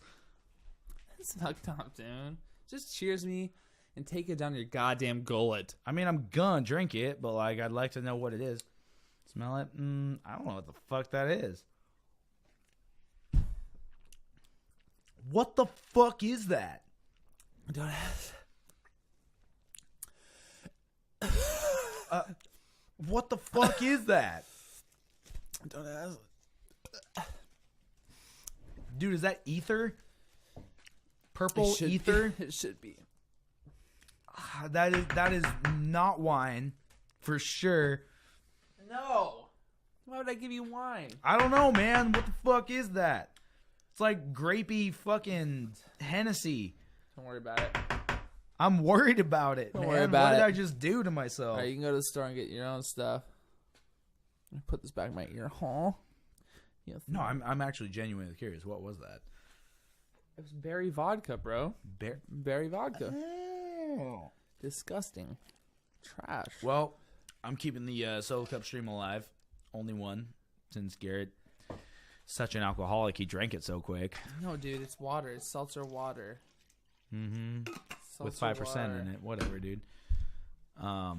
That's fucked up, dude. Just cheers me and take it down your goddamn gullet.
I mean, I'm gonna drink it, but like, I'd like to know what it is. Smell it? I don't know what the fuck that is. What the fuck is that?
Don't ask.
What the fuck is that?
Don't ask.
Dude, is that ether? Purple ether?
It should be.
That is not wine, for sure.
No. Why would I give you wine?
I don't know, man. What the fuck is that? It's like grapey fucking Hennessy.
Don't worry about it.
I'm worried about it,
Don't
man.
worry about
what did
it.
I just do to myself?
All right, you can go to the store and get your own stuff. Let me put this back in my ear hole. Yeah,
No, I'm actually genuinely curious. What was that?
It was berry vodka, bro. Berry vodka.
Oh.
Disgusting. Trash.
Well, I'm keeping the Solo Cup stream alive. Only one, since Garrett, such an alcoholic, he drank it so quick.
No, dude, it's water. It's seltzer water.
Mm-hmm. With
Seltzer
5%
water.
in it. Whatever, dude. Yeah,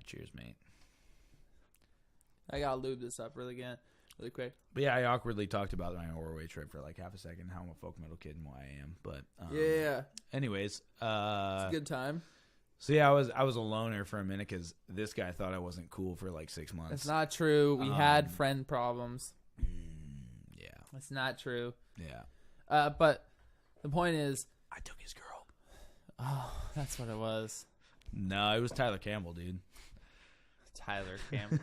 cheers, mate.
I gotta lube this up really quick.
But yeah, I awkwardly talked about my Norway trip for like half a second, how I'm a folk metal kid and why I am. But
Yeah.
anyways,
It's a good time.
so yeah, I was a loner for a minute because this guy thought I wasn't cool for like 6 months.
It's not true. We had friend problems.
Yeah,
It's not true.
yeah.
But the point is,
I took his girl.
oh, that's what it was.
No, it was Tyler Campbell, dude.
Tyler Campbell.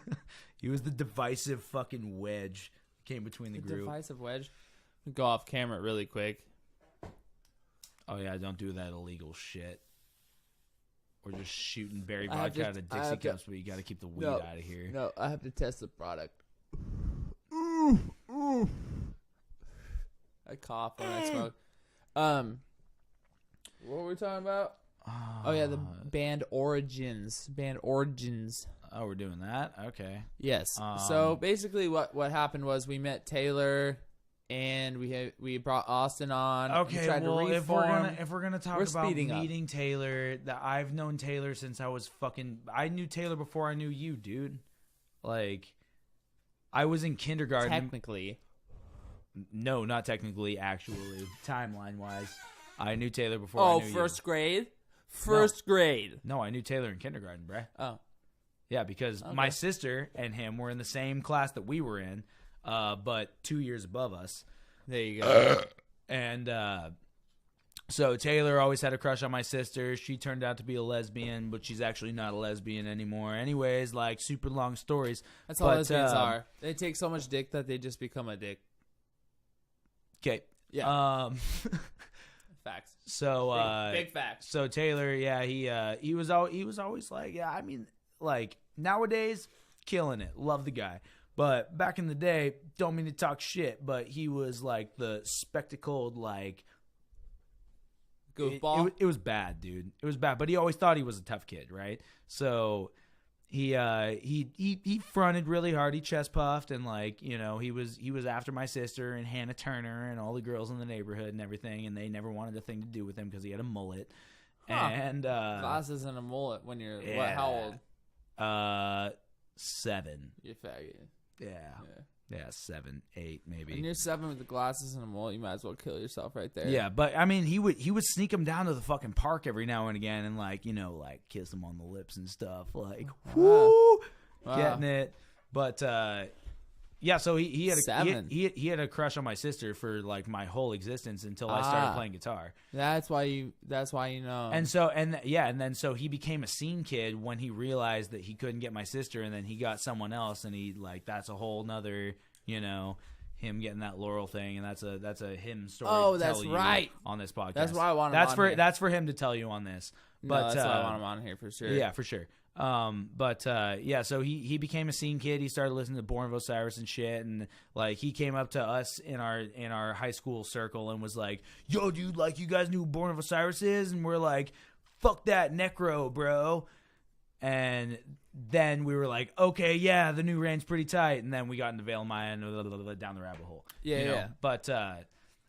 He was the divisive fucking wedge came between the group.
Divisive wedge. Go off camera really quick.
Oh yeah, don't do that illegal shit. Or just shooting berry
I have
vodka
to-
out of
I
Dixie
have to-
cups, but you got to keep the weed
No.
out of here.
No, I have to test the product. I cough when I smoke. What were we talking about? Oh yeah, the band Origins.
Oh, we're doing that? Okay.
Yes. So basically, what happened was we met Taylor, and we brought Austin on.
Okay,
we tried
well,
to reform.
if we're gonna talk
We're
about
speeding up.
meeting Taylor, that I've known Taylor since I knew Taylor before I knew you, dude. Like, I was in kindergarten.
Technically,
No, not technically, actually. Timeline wise. I knew Taylor before I knew
first
you.
grade. First grade.
No, I knew Taylor in kindergarten, bruh.
Oh,
Yeah, because my sister and him were in the same class that we were in, but 2 years above us.
there you go.
And so Taylor always had a crush on my sister. She turned out to be a lesbian, but she's actually not a lesbian anymore. Anyways, like, super long stories.
That's all lesbians are. They take so much dick that they just become a dick.
Okay.
Yeah. Facts.
So
Big facts.
So Taylor, yeah, he was always like, yeah, I mean, like, nowadays, killing it. Love the guy. But back in the day, don't mean to talk shit, but he was like the spectacled, like,
Goofball.
It was bad, dude. It was bad, but he always thought he was a tough kid, right? So he fronted really hard. He chest puffed, and, like, you know, he was after my sister and Hannah Turner and all the girls in the neighborhood and everything, and they never wanted a thing to do with him because he had a mullet.
Huh.
And
Glasses and a mullet when you're what? How old?
7.
You faggot.
Yeah, 7, 8 maybe.
When you're 7 with the glasses and a mullet, you might as well kill yourself right there.
Yeah, but I mean, he would sneak him down to the fucking park every now and again, and, like, you know, like, kiss him on the lips and stuff, like, whoo, getting it. But yeah, so he had
7.
he had a crush on my sister for, like, my whole existence until I started playing guitar.
That's why you know.
And so and then so he became a scene kid when he realized that he couldn't get my sister, and then he got someone else, and he, like, that's a whole nother, you know, him getting that Laurel thing, and that's a him story.
Oh,
to
that's
tell you
right.
On this podcast,
That's why I want him on here.
That's for him to tell you on this. But
no, that's why I want him on here for sure.
Yeah, for sure. Yeah, so he became a scene kid. He started listening to Born of Osiris and shit, and, like, he came up to us in our high school circle and was like, "Yo, dude, like, you guys knew who Born of Osiris is?" And we're like, "Fuck that necro, bro." And then we were like, "Okay, yeah, the new reign's pretty tight." And then we got into Veil Maya and down the rabbit hole.
Yeah,
you know?
yeah.
But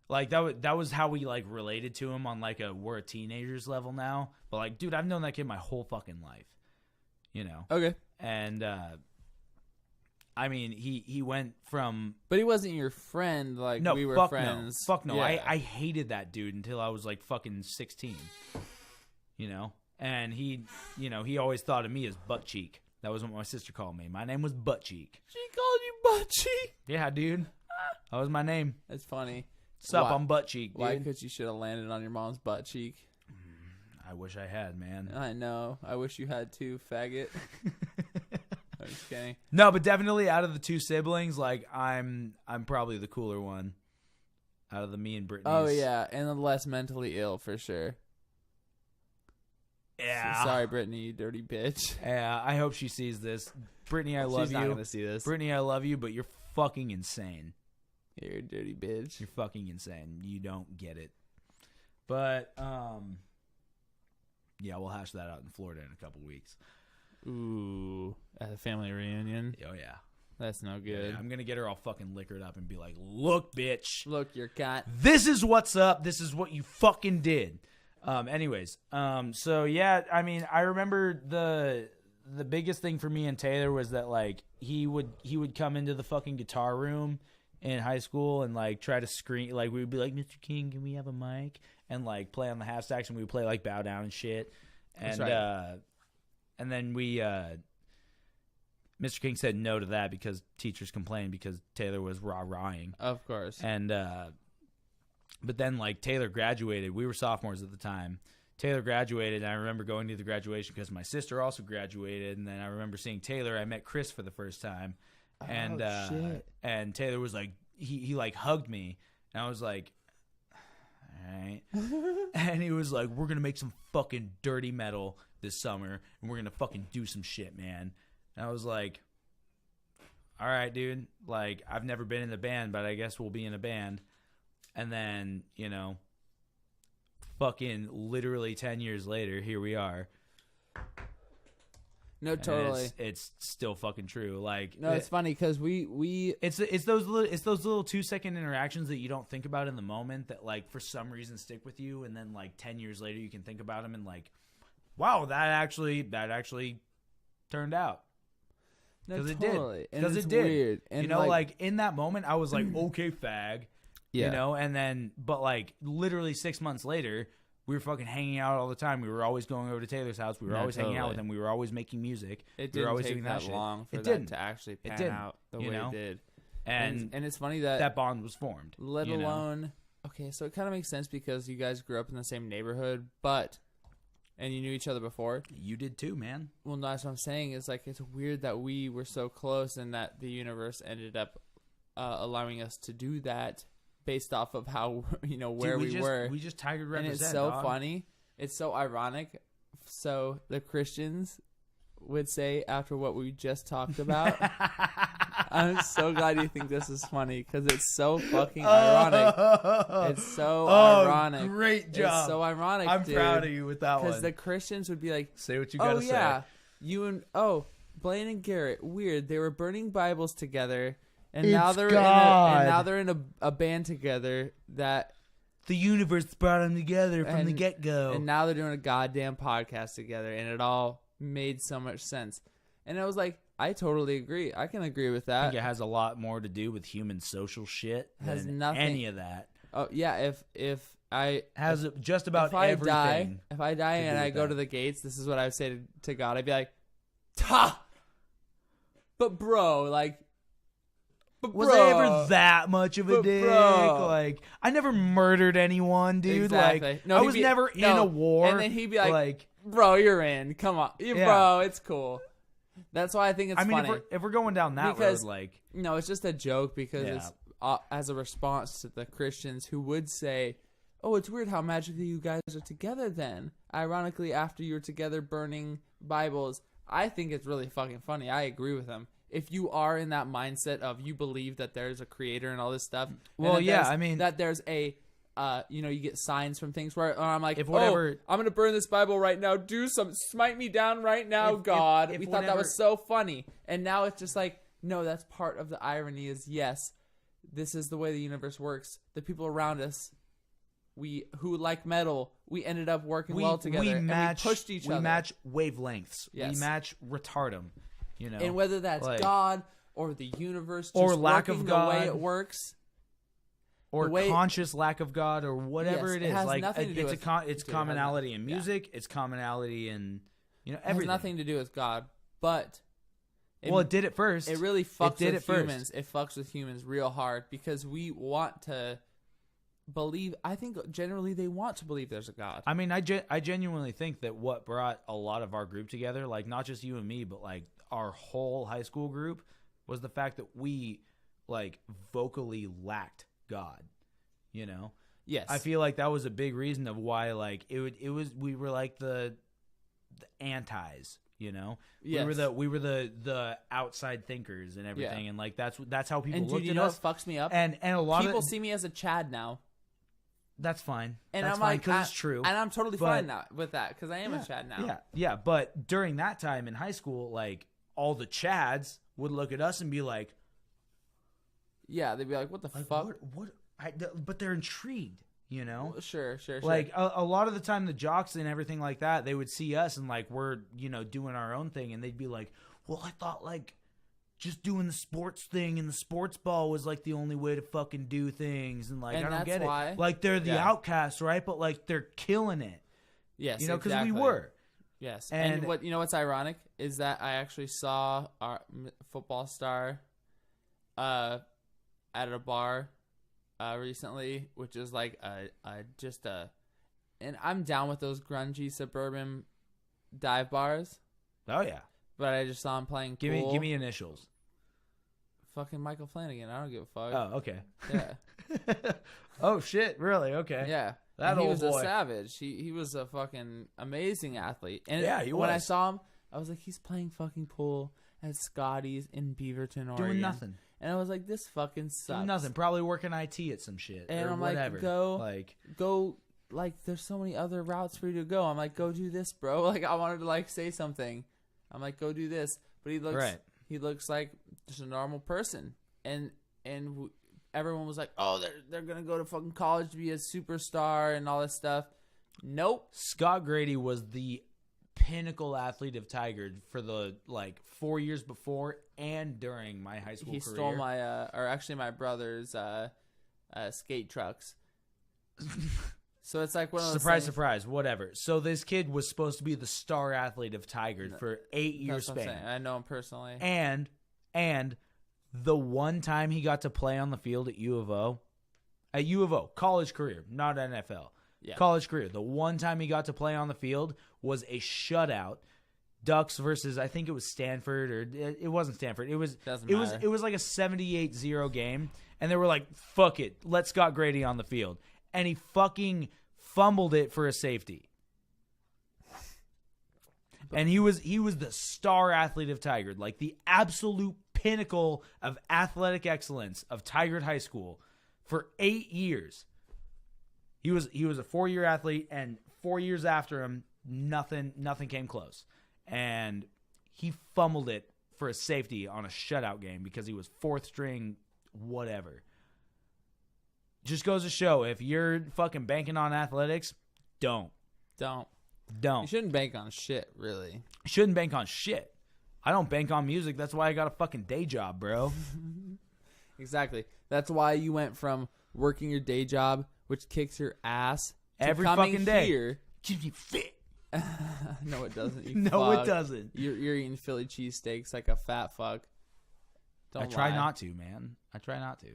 like, that was how we, like, related to him on, like, we're a teenagers level now. But, like, dude, I've known that kid my whole fucking life. You know.
Okay.
And I mean, he went from
But he wasn't your friend. Like,
no,
we were
fuck
friends.
No, fuck no.
Yeah.
I hated that dude until I was, like, fucking 16. You know, and he always thought of me as butt cheek. That was what my sister called me. My name was Butt Cheek.
She called you butt cheek.
Yeah, dude. That was my name.
That's funny.
Sup,
Why-
I'm Butt Cheek, dude.
Why? Because you should have landed on your mom's butt cheek.
I wish I had, man.
I know. I wish you had too, faggot. I'm just kidding.
No, but definitely out of the two siblings, like, I'm probably the cooler one. Out of the me and Brittany's.
Oh yeah, and the less mentally ill for sure.
Yeah.
Sorry, Brittany, you dirty bitch.
Yeah, I hope she sees this. Brittany, I love
She's
you.
not gonna see this.
Brittany, I love you, but you're fucking insane.
You're a dirty bitch.
You're fucking insane. You don't get it. But yeah, we'll hash that out in Florida in a couple weeks.
Ooh, at a family reunion.
Oh yeah,
That's no good.
yeah, I'm gonna get her all fucking liquored up and be like, "Look, bitch,
Look, you're cat.
this is what's up. This is what you fucking did." Anyways, so yeah, I mean, I remember the biggest thing for me and Taylor was that, like, he would come into the fucking guitar room in high school and, like, try to scream, like, we would be like, "Mr. King, can we have a mic?" and, like, play on the half stacks, and we would play, like, Bow Down and shit. And
That's right.
And then Mr. King said no to that because teachers complained because Taylor was rah-rahing.
Of course.
And but then, like, Taylor graduated. We were sophomores at the time. Taylor graduated, and I remember going to the graduation because my sister also graduated. And then I remember seeing Taylor. I met Chris for the first time, and
shit.
and Taylor was like, he like hugged me, And I was like, all right. And he was like, we're going to make some fucking dirty metal this summer, and we're going to fucking do some shit, man. And I was like, all right, dude. Like, I've never been in a band, but I guess we'll be in a band. And then, you know, fucking literally 10 years later, here we are.
No, totally.
It's still fucking true. Like,
no, it's funny because
it's those little 2-second interactions that you don't think about in the moment that, like, for some reason stick with you, and then like 10 years later you can think about them and like, wow, that actually turned out. Because it did. Because it did.
Weird. And
you know, like in that moment, I was like, okay, fag.
Yeah.
You know, and then, but like literally 6 months later, we were fucking hanging out all the time. We were always going over to Taylor's house. We were always hanging out with him. We were always making music.
It
we were
didn't
always
take
doing
that
shit.
long for
it
that
didn't.
to actually pan out the way
know?
it did.
And
it's funny that
that bond was formed.
Let alone, okay, so it kind of makes sense because you guys grew up in the same neighborhood, and you knew each other before.
You did too, man.
Well, no, that's what I'm saying. It's like, it's weird that we were so close and that the universe ended up allowing us to do that based off of how, you know, where we were.
We just Tiger represent.
And it's so funny. It's so ironic. So the Christians would say after what we just talked about, I'm so glad you think this is funny because it's so fucking ironic. It's so ironic.
Great job.
It's so ironic.
I'm
dude,
proud of you with that one.
Because the Christians would be like,
say what you gotta say. Oh yeah,
you and Blaine and Garrett, weird. They were burning Bibles together, and
It's
now they're
God.
in a band together that.
The universe brought them together from the get-go.
And now they're doing a goddamn podcast together, and it all made so much sense. And I was like, I totally agree. I can agree with that.
I think it has a lot more to do with human social shit
has
than
nothing,
any of that.
Oh, yeah, if I...
Has just about
if I
everything.
If I die and I go to the gates, this is what I would say to God. I'd be like, ta! But bro, like...
Was I ever that much of a dick?
Bro.
Like, I never murdered anyone, dude.
Exactly.
Like,
No,
I was never in a war.
And then he'd be like, bro, you're in. Come on. Bro, it's cool. That's why I think it's funny.
If we're going down that road, like...
No, it's just a joke because it's as a response to the Christians who would say, oh, it's weird how magically you guys are together then. Ironically, after you were together burning Bibles. I think it's really fucking funny. I agree with them. If you are in that mindset of you believe that there's a creator and all this stuff.
Well, yeah, I mean...
That there's a... you know, you get signs from things where I'm like, I'm going to burn this Bible right now. Smite me down right now, God. We thought that was so funny. And now it's just like, no, that's part of the irony is, yes, this is the way the universe works. The people around us, who like metal, we ended up working well together. We pushed each other.
We match wavelengths.
Yes.
We match retardum. You know?
And whether that's like, God or the universe just
or lack of God,
the way it works.
Or conscious lack of God, or whatever it is.
It has
like
nothing to do
it's commonality in music. It's commonality in everything. It has
nothing to do with God, but
it did at first.
It really fucks with humans. It fucks with humans real hard because we want to believe. I think generally they want to believe there's a God.
I mean, I genuinely think that what brought a lot of our group together, like not just you and me, but like our whole high school group, was the fact that we like vocally lacked God, you know.
Yes,
I feel like that was a big reason of why like it was we were like the antis, you know.
Yes.
we were the outside thinkers and everything, and like that's how people
and
looked
dude, you
at
know
us.
what fucks me up?
And a lot
people
of
see me as a Chad now.
That's fine.
And
that's
I'm
fine
like,
because it's true,
and I'm totally fine now with that because I am a Chad now.
Yeah. But during that time in high school, like all the Chads would look at us and be like,
yeah, they'd be like, "What the fuck?"
But they're intrigued, you know.
Sure.
Like a lot of the time, the jocks and everything like that, they would see us and like we're doing our own thing, and they'd be like, "Well, I thought like just doing the sports thing and the sports ball was like the only way to fucking do things," and like I don't get it. Like they're the outcasts, right? But like they're killing it.
Yes,
because we were.
Yes, and what's ironic is that I actually saw our football star at a bar recently, which is like and I'm down with those grungy suburban dive bars.
Oh yeah,
but I just saw him playing pool.
Give me initials.
Fucking Michael Flanagan. I don't give a fuck.
Oh, okay.
Yeah.
Oh shit! Really? Okay.
Yeah.
That
and he
old
was
boy.
a savage. He was a fucking amazing athlete. And
Yeah, he
when I
was.
saw him, I was like, he's playing fucking pool at Scotty's in Beaverton, Oregon.
Doing nothing.
And I was like, this fucking sucks.
Doing nothing. Probably working IT at some shit.
And
or
I'm
whatever.
like, go. Like, there's so many other routes for you to go. I'm like, go do this, bro. Like, I wanted to like say something. I'm like, go do this. But he looks like just a normal person. And everyone was like, oh, they're gonna go to fucking college to be a superstar and all this stuff. Nope.
Scott Grady was the pinnacle athlete of Tiger for the 4 years before and during my high school career.
He stole my brother's skate trucks. So it's like one of those
surprise,
things.
surprise, whatever. So this kid was supposed to be the star athlete of Tiger for 8 years
That's what I'm
span.
saying. I know him personally.
And the one time he got to play on the field at U of O, college career, not NFL.
Yeah.
College career. The one time he got to play on the field was a shutout. Ducks versus, I think it was Stanford, or it wasn't Stanford. It was like a 78-0 game, and they were like, fuck it, let Scott Grady on the field. And he fucking fumbled it for a safety. And he was the star athlete of Tiger, like the absolute pinnacle of athletic excellence of Tigard High School for 8 years. He was a 4-year athlete, and 4 years after him, nothing came close. And he fumbled it for a safety on a shutout game because he was fourth string, whatever. Just goes to show, if you're fucking banking on athletics, don't.
You
Don't.
shouldn't bank on shit, really.
Shouldn't bank on shit. I don't bank on music. That's why I got a fucking day job, bro.
Exactly. That's why you went from working your day job, which kicks your ass, to
Every
coming
fucking day.
Here.
Keeps you fit.
No, it doesn't. You
No,
fuck.
it doesn't.
You're eating Philly cheesesteaks like a fat fuck. Don't
I try
lie.
not to, man. I try not to.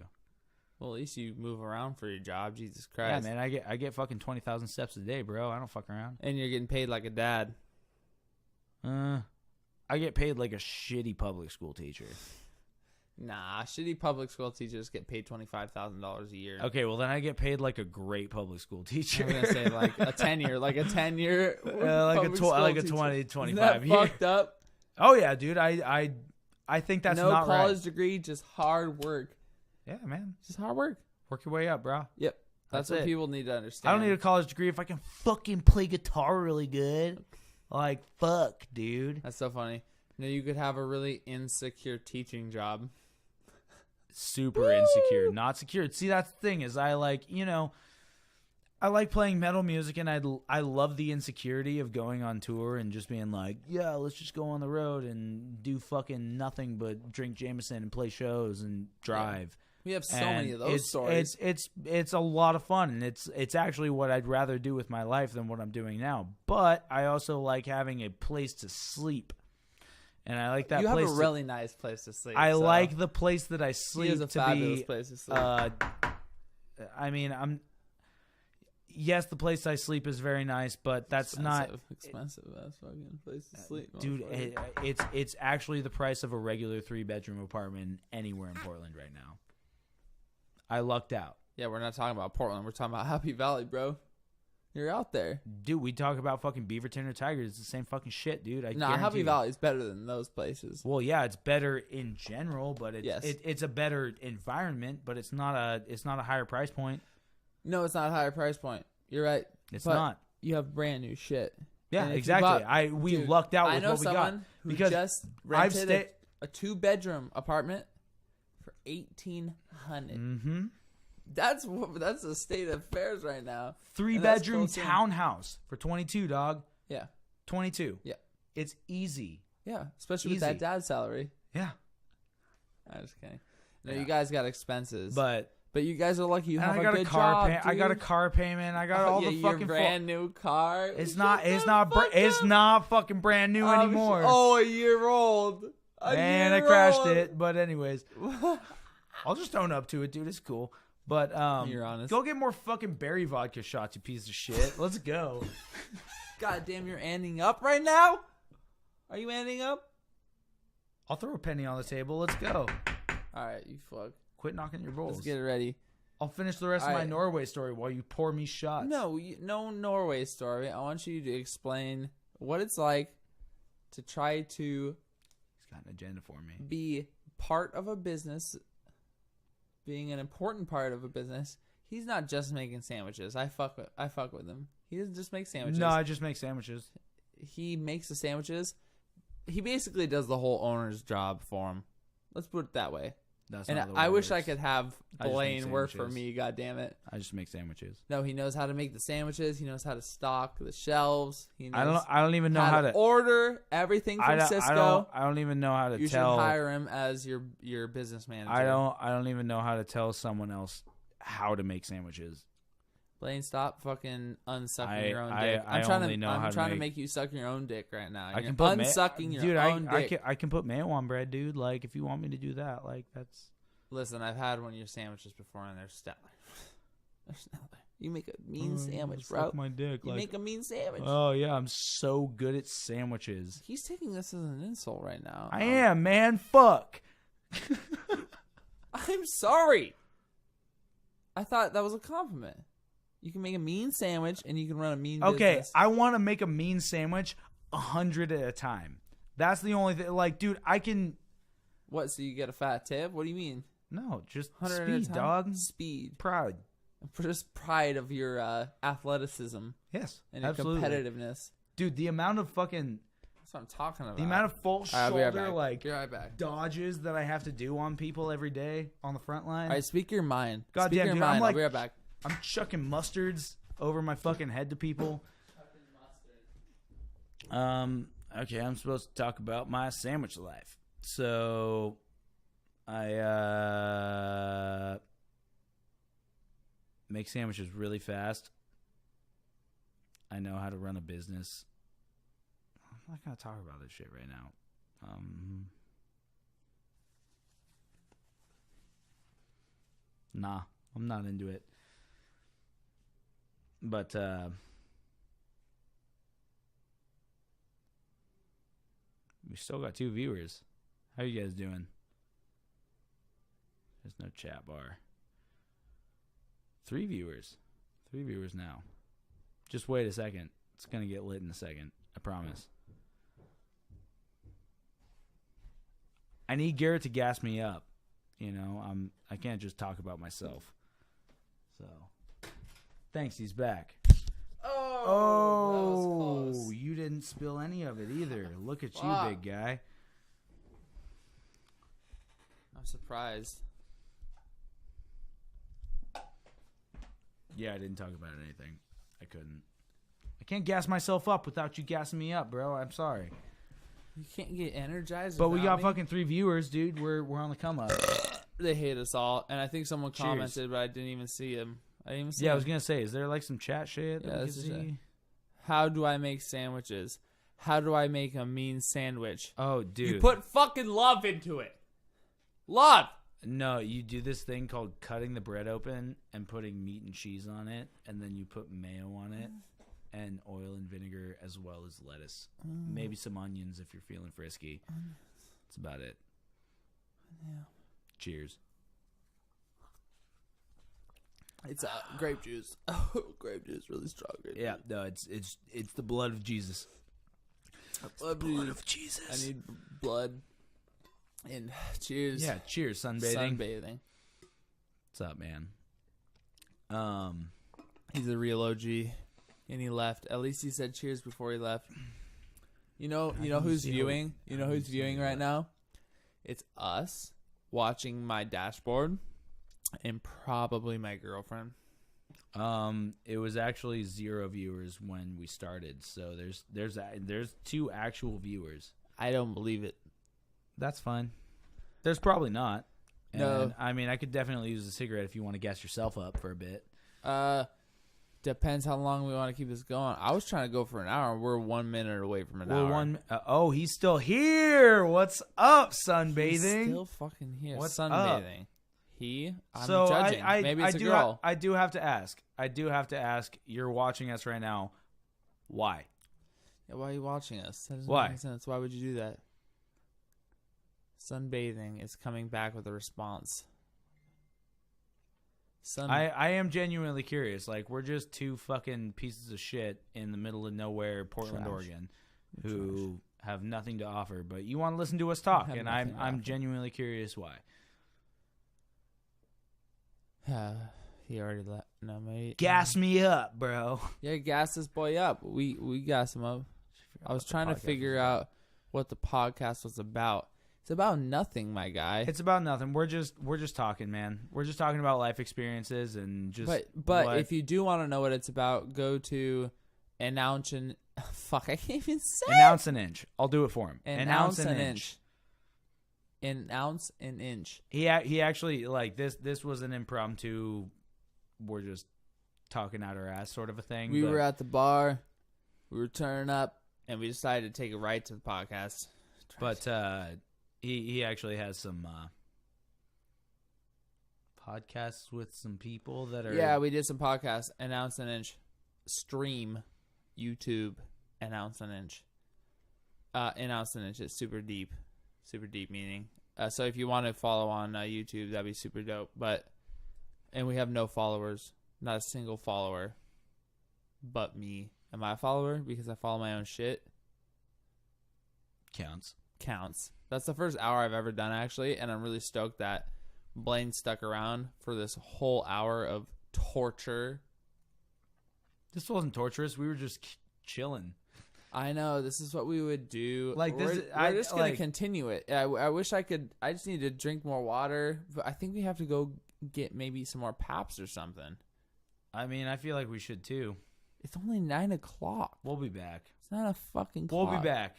Well, at least you move around for your job. Jesus Christ.
Yeah, man. I get fucking 20,000 steps a day, bro. I don't fuck around.
And you're getting paid like a dad.
I get paid like a shitty public school teacher.
Nah, shitty public school teachers get paid $25,000 a year.
Okay, well then I get paid like a great public school teacher.
I'm gonna say like a 10-year, like a 10-year,
like a 20, 25 year.
Fucked up.
Oh yeah, dude. I think that's
no
not
college
right.
degree, just hard work.
Yeah, man.
Just hard work.
Work your way up, bro.
Yep. That's what
it.
people need to understand.
I don't need a college degree if I can fucking play guitar really good. Like, fuck, dude.
That's so funny. You know, you could have a really insecure teaching job.
Super insecure. Not secured. See, that's the thing is I like playing metal music, and I love the insecurity of going on tour and just being like, yeah, let's just go on the road and do fucking nothing but drink Jameson and play shows and drive.
Yeah. We have so many of those stories.
It's a lot of fun, and it's actually what I'd rather do with my life than what I'm doing now. But I also like having a place to sleep, and I like that.
You have
place
a really nice place to sleep.
I
so.
like the place that I sleep
It is a
to
fabulous
be.
place to sleep.
I mean, yes, the place I sleep is very nice, but that's
expensive ass fucking place to sleep,
dude. It's actually the price of a regular 3-bedroom apartment anywhere in Portland right now. I lucked out.
Yeah, we're not talking about Portland. We're talking about Happy Valley, bro. You're out there.
Dude, we talk about fucking Beaverton or Tigard. It's the same fucking shit, dude.
Happy Valley is better than those places.
Well, yeah, it's better in general, but it's a better environment, but it's not a higher price point.
No, it's not a higher price point. You're right.
It's not.
You have brand new shit.
Yeah, exactly. We lucked out with what we got.
I know someone who just rented a 2-bedroom apartment for $1,800.
Mm-hmm.
That's the state of affairs right now.
3-bedroom townhouse for 22, dog.
Yeah.
22.
Yeah.
It's easy.
Yeah, especially with that dad's salary.
Yeah.
I'm just kidding. No, you guys got expenses.
But
you guys are lucky you have a good
car
job,
I got a car payment. I got all the fucking
your brand new car.
It's not fucking brand new anymore.
A year old.
And I crashed it. But anyways, I'll just own up to it, dude. It's cool. But
you're honest.
Go get more fucking berry vodka shots, you piece of shit. Let's go.
God damn, you're ending up right now? Are you ending up?
I'll throw a penny on the table. Let's go.
All All right, you fuck.
Quit knocking your bowls.
Let's get it ready.
I'll finish the rest of my Norway story while you pour me shots.
No Norway story. I want you to explain what it's like to try to.
He's got an agenda for me.
Be part of a business, being an important part of a business. He's not just making sandwiches. I fuck with him. He doesn't just make sandwiches.
No, I just make sandwiches.
He makes the sandwiches. He basically does the whole owner's job for him. Let's put it that way.
That's
and
not the way
I
it
wish I
works.
could have Blaine work for
sandwiches.
me. God damn it!
I just make sandwiches.
No, he knows how to make the sandwiches. He knows how to stock the shelves. He knows
I don't even know how to
order everything from Cisco.
I don't even know how to
You
tell.
should hire him as your business manager.
I don't even know how to tell someone else how to make sandwiches.
Blaine, stop fucking unsucking your own dick.
I'm
trying to make you suck your own dick right now.
I
You're
can put
unsucking your own dick.
I can put mayo on bread, dude. Like if you want me to do that, like that's.
Listen, I've had one of your sandwiches before, and they're stellar. They're stellar. You make a mean sandwich, bro.
Suck my dick.
You make a mean sandwich.
Oh yeah, I'm so good at sandwiches.
He's taking this as an insult right now.
I am, man. Fuck.
I'm sorry. I thought that was a compliment. You can make a mean sandwich, and you can run a mean business.
I want to make a mean sandwich 100 at a time. That's the only thing. Like, dude, I can.
What? So you get a fat tip? What do you mean?
No, just
100
speed,
at a time?
dog.
Speed.
Proud.
Just pride of your athleticism.
Yes,
and your
absolutely.
competitiveness.
Dude, the amount of fucking.
That's what I'm talking about.
The amount of full shoulder
like be right back.
dodges that I have to do on people every day on the front line.
All right, speak your mind.
God
speak
damn,
your
dude,
mind.
I'm like,
I'll be right back.
I'm chucking mustards over my fucking head to people. Okay, I'm supposed to talk about my sandwich life. So, I make sandwiches really fast. I know how to run a business. I'm not gonna talk about this shit right now. Nah, I'm not into it. But we still got 2 viewers. How you guys doing? There's no chat bar. 3 viewers. 3 viewers now. Just wait a second. It's gonna get lit in a second. I promise. I need Garrett to gas me up. You know, I can't just talk about myself. So, thanks. He's back.
Oh, that was close.
You didn't spill any of it either. Look at you, big guy.
I'm surprised.
Yeah, I didn't talk about anything. I couldn't. I can't gas myself up without you gassing me up, bro. I'm sorry.
You can't get energized.
But we got
me?
fucking 3 viewers, dude. We're on the come up.
They hate us all, and I think someone
Cheers.
commented, but I didn't even see him. I didn't even see
Yeah,
him.
I was gonna say, is there like some chat shit that
Yeah,
we
this
can
is
see?
How do I make sandwiches? How do I make a mean sandwich?
Oh, dude.
You put fucking love into it. Love.
No, you do this thing called cutting the bread open and putting meat and cheese on it, and then you put mayo on it, and oil and vinegar as well as lettuce. Maybe some onions if you're feeling frisky. That's about it.
Yeah.
Cheers.
It's grape juice. Oh, grape juice, really strong.
Yeah, no, it's the blood of Jesus.
Blood
of Jesus.
I need blood. And cheers.
Yeah, cheers, sunbathing.
Sunbathing.
What's up, man?
He's a real OG, and he left. At least he said cheers before he left. You know who's viewing? You know who's viewing right now? It's us watching my dashboard, and probably my girlfriend.
It was actually 0 viewers when we started, so there's 2 actual viewers.
I don't believe it.
That's fine. There's probably not.
No.
And, I mean, I could definitely use a cigarette if you want to gas yourself up for a bit.
Depends how long we want to keep this going. I was trying to go for an hour. We're 1 minute away from an hour.
Oh, he's still here. What's up, sunbathing?
He's still fucking here.
What's
sunbathing?
Up?
I'm
so
judging. Maybe it's a girl.
I do have to ask. You're watching us right now. Why?
Yeah, why are you watching us? That doesn't
Why?
make any sense. Why would you do that? Sunbathing is coming back with a response.
I am genuinely curious. Like, we're just two fucking pieces of shit in the middle of nowhere, Portland,
Trash.
Oregon, who have nothing to offer. But you want to listen to us talk,
Have
and
nothing to
I'm
offer.
genuinely curious why.
He already left. No, mate.
Gas me up, bro.
Yeah, gas this boy up. We gas him up. I was trying to figure out what the podcast was about. It's about nothing, my guy.
It's about nothing. We're just talking, man. We're just talking about life experiences and just.
But if you do want to know what it's about, go to announce and fuck. I can't even say.
Announce an inch. I'll do it for him.
Announce an inch. Announce an inch.
He actually like this was an impromptu. We're just talking out our ass sort of a thing.
We were at the bar. We were turning up, and we decided to take a right to the podcast.
But he actually has some podcasts with some people that are.
Yeah, we did some podcasts. Announce an inch. Stream. YouTube. Announce an inch. Announce an inch. It's super deep. Super deep meaning. So if you want to follow on YouTube, that'd be super dope. And we have no followers. Not a single follower. But me. Am I a follower? Because I follow my own shit.
Counts.
That's the first hour I've ever done, actually. And I'm really stoked that Blaine stuck around for this whole hour of torture.
This wasn't torturous. We were just chilling.
I know. This is what we would do.
Like
we're just going to continue it. I wish I could. I just need to drink more water. But I think we have to go get maybe some more Paps or something.
I mean, I feel like we should too.
It's only 9 o'clock.
We'll be back.
It's not a fucking clock.
We'll be back.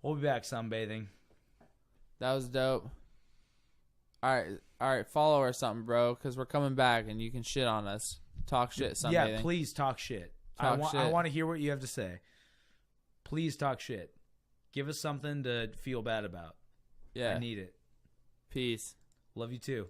We'll be back sunbathing.
That was dope. All right. Follow or something, bro, because we're coming back and you can shit on us. Talk shit sunbathing.
Yeah, please talk shit. I want to hear what you have to say. Please talk shit. Give us something to feel bad about.
Yeah.
I need it.
Peace.
Love you too.